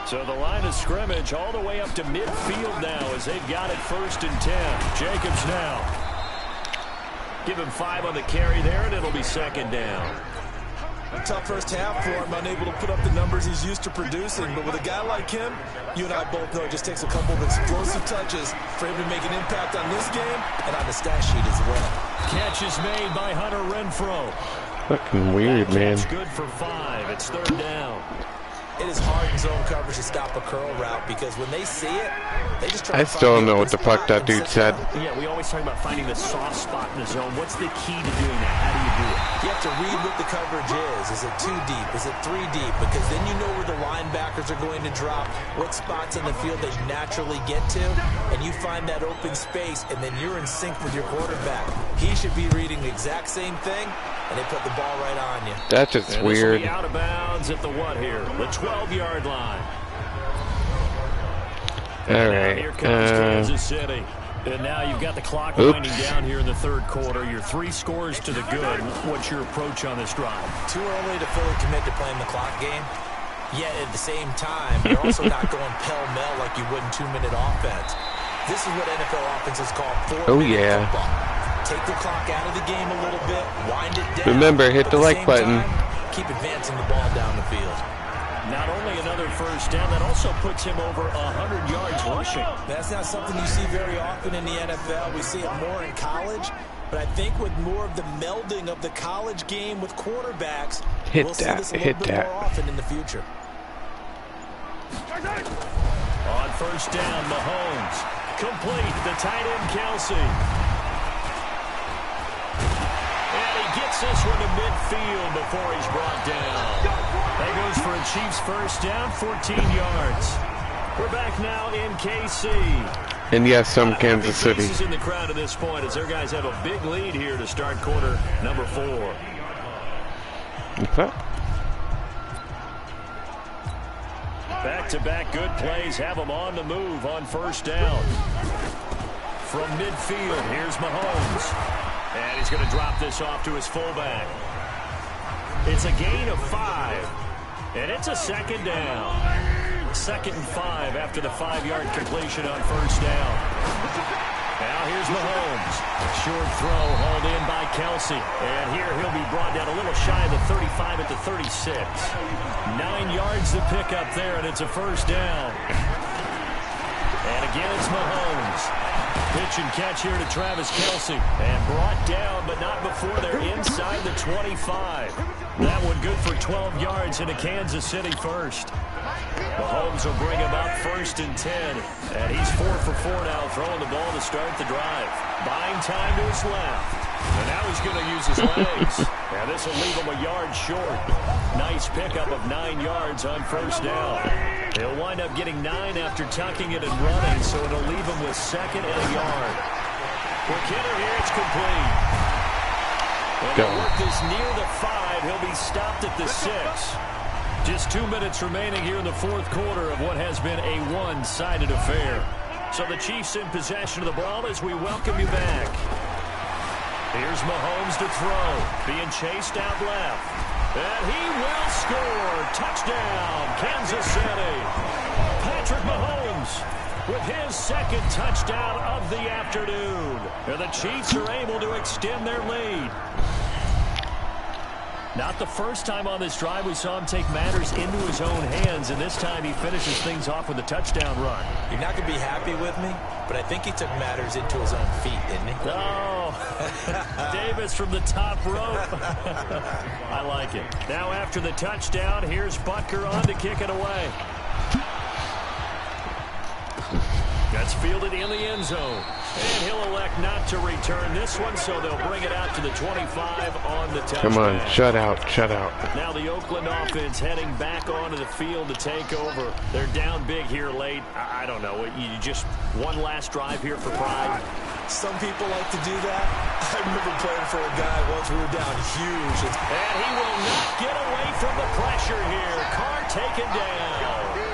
So the line of scrimmage all the way up to midfield now as they've got it 1st and 10. Jacobs now. Give him 5 on the carry there, and it'll be 2nd down. A tough first half for him, unable to put up the numbers he's used to producing. But with a guy like him, you and I both know it just takes a couple of explosive touches for him to make an impact on this game and on the stat sheet as well. Catch is made by Hunter Renfrow. Fucking weird, man. Good for 5. It's 3rd down. It is hard in zone coverage to stop a curl route because when they see it, they just try I still don't know what the fuck that dude said. Yeah, we always talk about finding the soft spot in the zone. What's the key to doing that? How do you do it? You have to read what the coverage is. Is it 2 deep? Is it 3 deep? Because then you know where the linebackers are going to drop, what spots in the field they naturally get to, and you find that open space, and then you're in sync with your quarterback. He should be reading the exact same thing, and they put the ball right on you. That's just and weird. This will be out of bounds at the what here? The 12-yard line. All right. Here comes Kansas City. And now you've got the clock winding down here in the 3rd quarter. You're 3 scores to the good. What's your approach on this drive? Too early to fully commit to playing the clock game. Yet at the same time, you're also not going pell-mell like you would in 2-minute offense. This is what NFL offenses call 4-minute football. Take the clock out of the game a little bit, wind it down. Remember, hit the like button. Keep advancing the ball down the field. Not only another 1st down, that also puts him over 100 yards rushing. That's not something you see very often in the NFL. We see it more in college. But I think with more of the melding of the college game with quarterbacks, we'll see this a little bit more often in the future. On 1st down, Mahomes. Complete. The tight end, Kelsey. And he gets this one to midfield before he's brought down. That goes for a Chiefs 1st down, 14 yards. We're back now in KC. And yes, some Kansas City. In the crowd at this point as their guys have a big lead here to start quarter number 4. Okay. Back-to-back good plays have them on the move on 1st down. From midfield, here's Mahomes. And he's going to drop this off to his fullback. It's a gain of 5. And it's a 2nd down. 2nd and 5 after the 5-yard completion on 1st down. Now here's Mahomes. Short throw hauled in by Kelsey. And here he'll be brought down a little shy of the 35 at the 36. 9 yards to pick up there, and it's a 1st down. And again, it's Mahomes. Pitch and catch here to Travis Kelsey. And brought down, but not before they're inside the 25. That one good for 12 yards into Kansas City 1st. Mahomes will bring him up 1st and 10. And he's 4 for 4 now, throwing the ball to start the drive. Buying time to his left. And now he's going to use his legs. And this will leave him a yard short. Nice pickup of 9 yards on 1st down. He'll wind up getting 9 after tucking it and running, so it'll leave him with 2nd and a yard. For Kidder here, it's complete. Go. Work is near the 5. He'll be stopped at the 6. Just 2 minutes remaining here in the fourth quarter of what has been a one-sided affair. So the Chiefs in possession of the ball as we welcome you back. Here's Mahomes to throw. Being chased out left. And he will score. Touchdown, Kansas City. Patrick Mahomes with his second touchdown of the afternoon. And the Chiefs are able to extend their lead. Not the first time on this drive we saw him take matters into his own hands, and this time he finishes things off with a touchdown run. You're not going to be happy with me, but I think he took matters into his own feet, didn't he? Oh, Davis from the top rope. I like it. Now after the touchdown, here's Butker on to kick it away. That's fielded in the end zone. And he'll elect not to return this one, so they'll bring it out to the 25 on the touchdown. Come on, shut out, shut out. Now the Oakland offense heading back onto the field to take over. They're down big here late. I don't know. You just one last drive here for pride. Some people like to do that. I remember playing for a guy once we were down huge. And he will not get away from the pressure here. Carr taken down.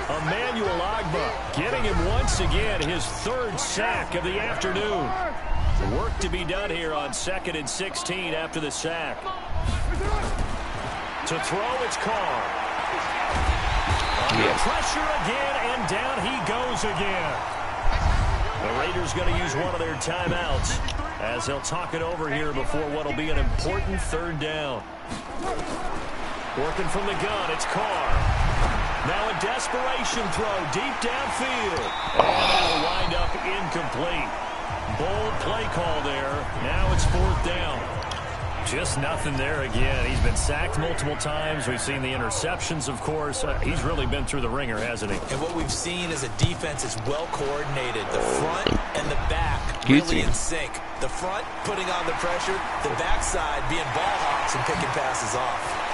Emmanuel Ogbah getting him once again, his third sack of the afternoon. Work to be done here on 2nd and 16 after the sack. To throw, it's Carr. Under pressure again, and down he goes again. The Raiders going to use one of their timeouts as they'll talk it over here before what will be an important third down. Working from the gun, it's Carr. Now a desperation throw deep downfield. And that'll wind up incomplete. Bold play call there. Now it's 4th down. Just nothing there again. He's been sacked multiple times. We've seen the interceptions, of course. He's really been through the ringer, hasn't he? And what we've seen is a defense is well coordinated. The front and the back really in sync. The front putting on the pressure. The backside being ball hawks and picking passes off.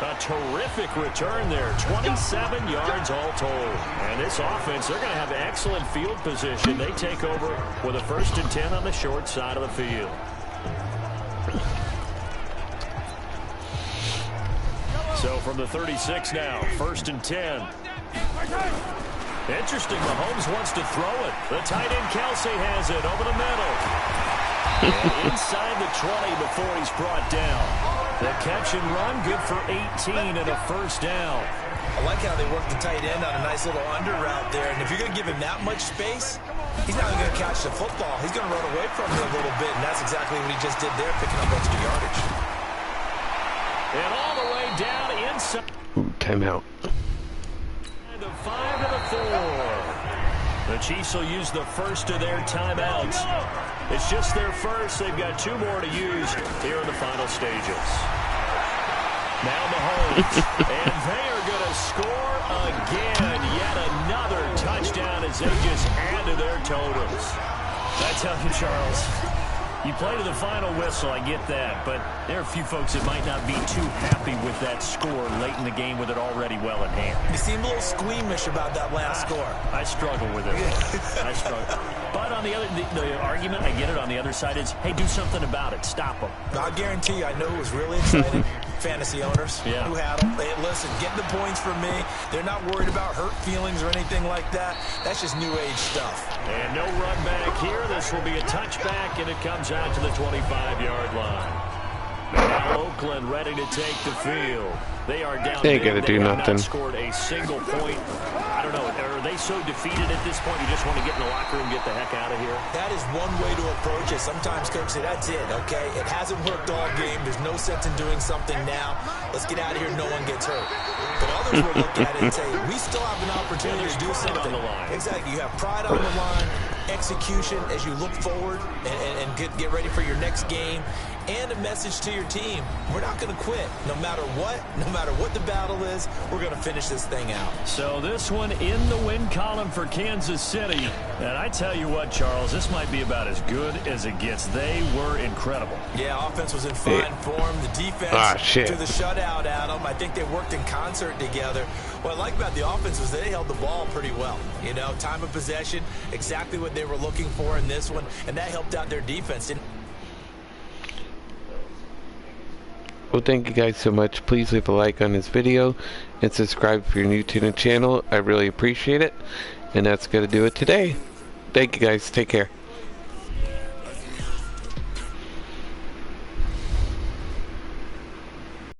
A terrific return there. 27 yards all told. And this offense, they're going to have excellent field position. They take over with a 1st and 10 on the short side of the field. So from the 36 now, 1st and 10. Interesting. Mahomes wants to throw it. The tight end Kelsey has it over the middle. And inside the 20 before he's brought down. The catch and run, good for 18 and a 1st down. I like how they work the tight end on a nice little under route there. And if you're going to give him that much space, he's not going to catch the football. He's going to run away from it a little bit, and that's exactly what he just did there, picking up extra yardage. And all the way down inside. Ooh, timeout. The 5 to the 4. The Chiefs will use the first of their timeouts. It's just their first. They've got 2 more to use here in the final stages. Now Mahomes. And they are going to score again. Yet another touchdown as they just add to their totals. I tell you, Charles, you play to the final whistle, I get that, but there are a few folks that might not be too happy with that score late in the game with it already well in hand. You seem a little squeamish about that last score. I struggle with it. I struggle. But on the other, the argument, I get it, on the other side is, hey, do something about it. Stop them. I guarantee you, I know it was really exciting. Fantasy owners who had them. Hey, listen, get the points for me. They're not worried about hurt feelings or anything like that. That's just new age stuff. And no run back here. This will be a touchback, and it comes out to the 25-yard line. Now Oakland ready to take the field. They are down. They ain't gonna do nothing. Not scored a single point. I don't know. Are they so defeated at this point? You just want to get in the locker room, get the heck out of here. That is one way to approach it. Sometimes coach say that's it. Okay, it hasn't worked all game. There's no sense in doing something now. Let's get out of here. No one gets hurt. But others will look at it and say we still have an opportunity to do something on the line. Exactly. You have pride on the line. Execution as you look forward and get ready for your next game. and a message to your team. We're not going to quit. No matter what the battle is, we're going to finish this thing out. So this one in the win column for Kansas City. And I tell you what, Charles, this might be about as good as it gets. They were incredible. Yeah, offense was in fine form. The defense to the shutout, Adam. I think they worked in concert together. What I like about the offense was they held the ball pretty well. You know, time of possession, exactly what they were looking for in this one, and that helped out their defense. Well, thank you guys so much. Please leave a like on this video and subscribe if you're new to the channel. I really appreciate it. And that's going to do it today. Thank you guys. Take care.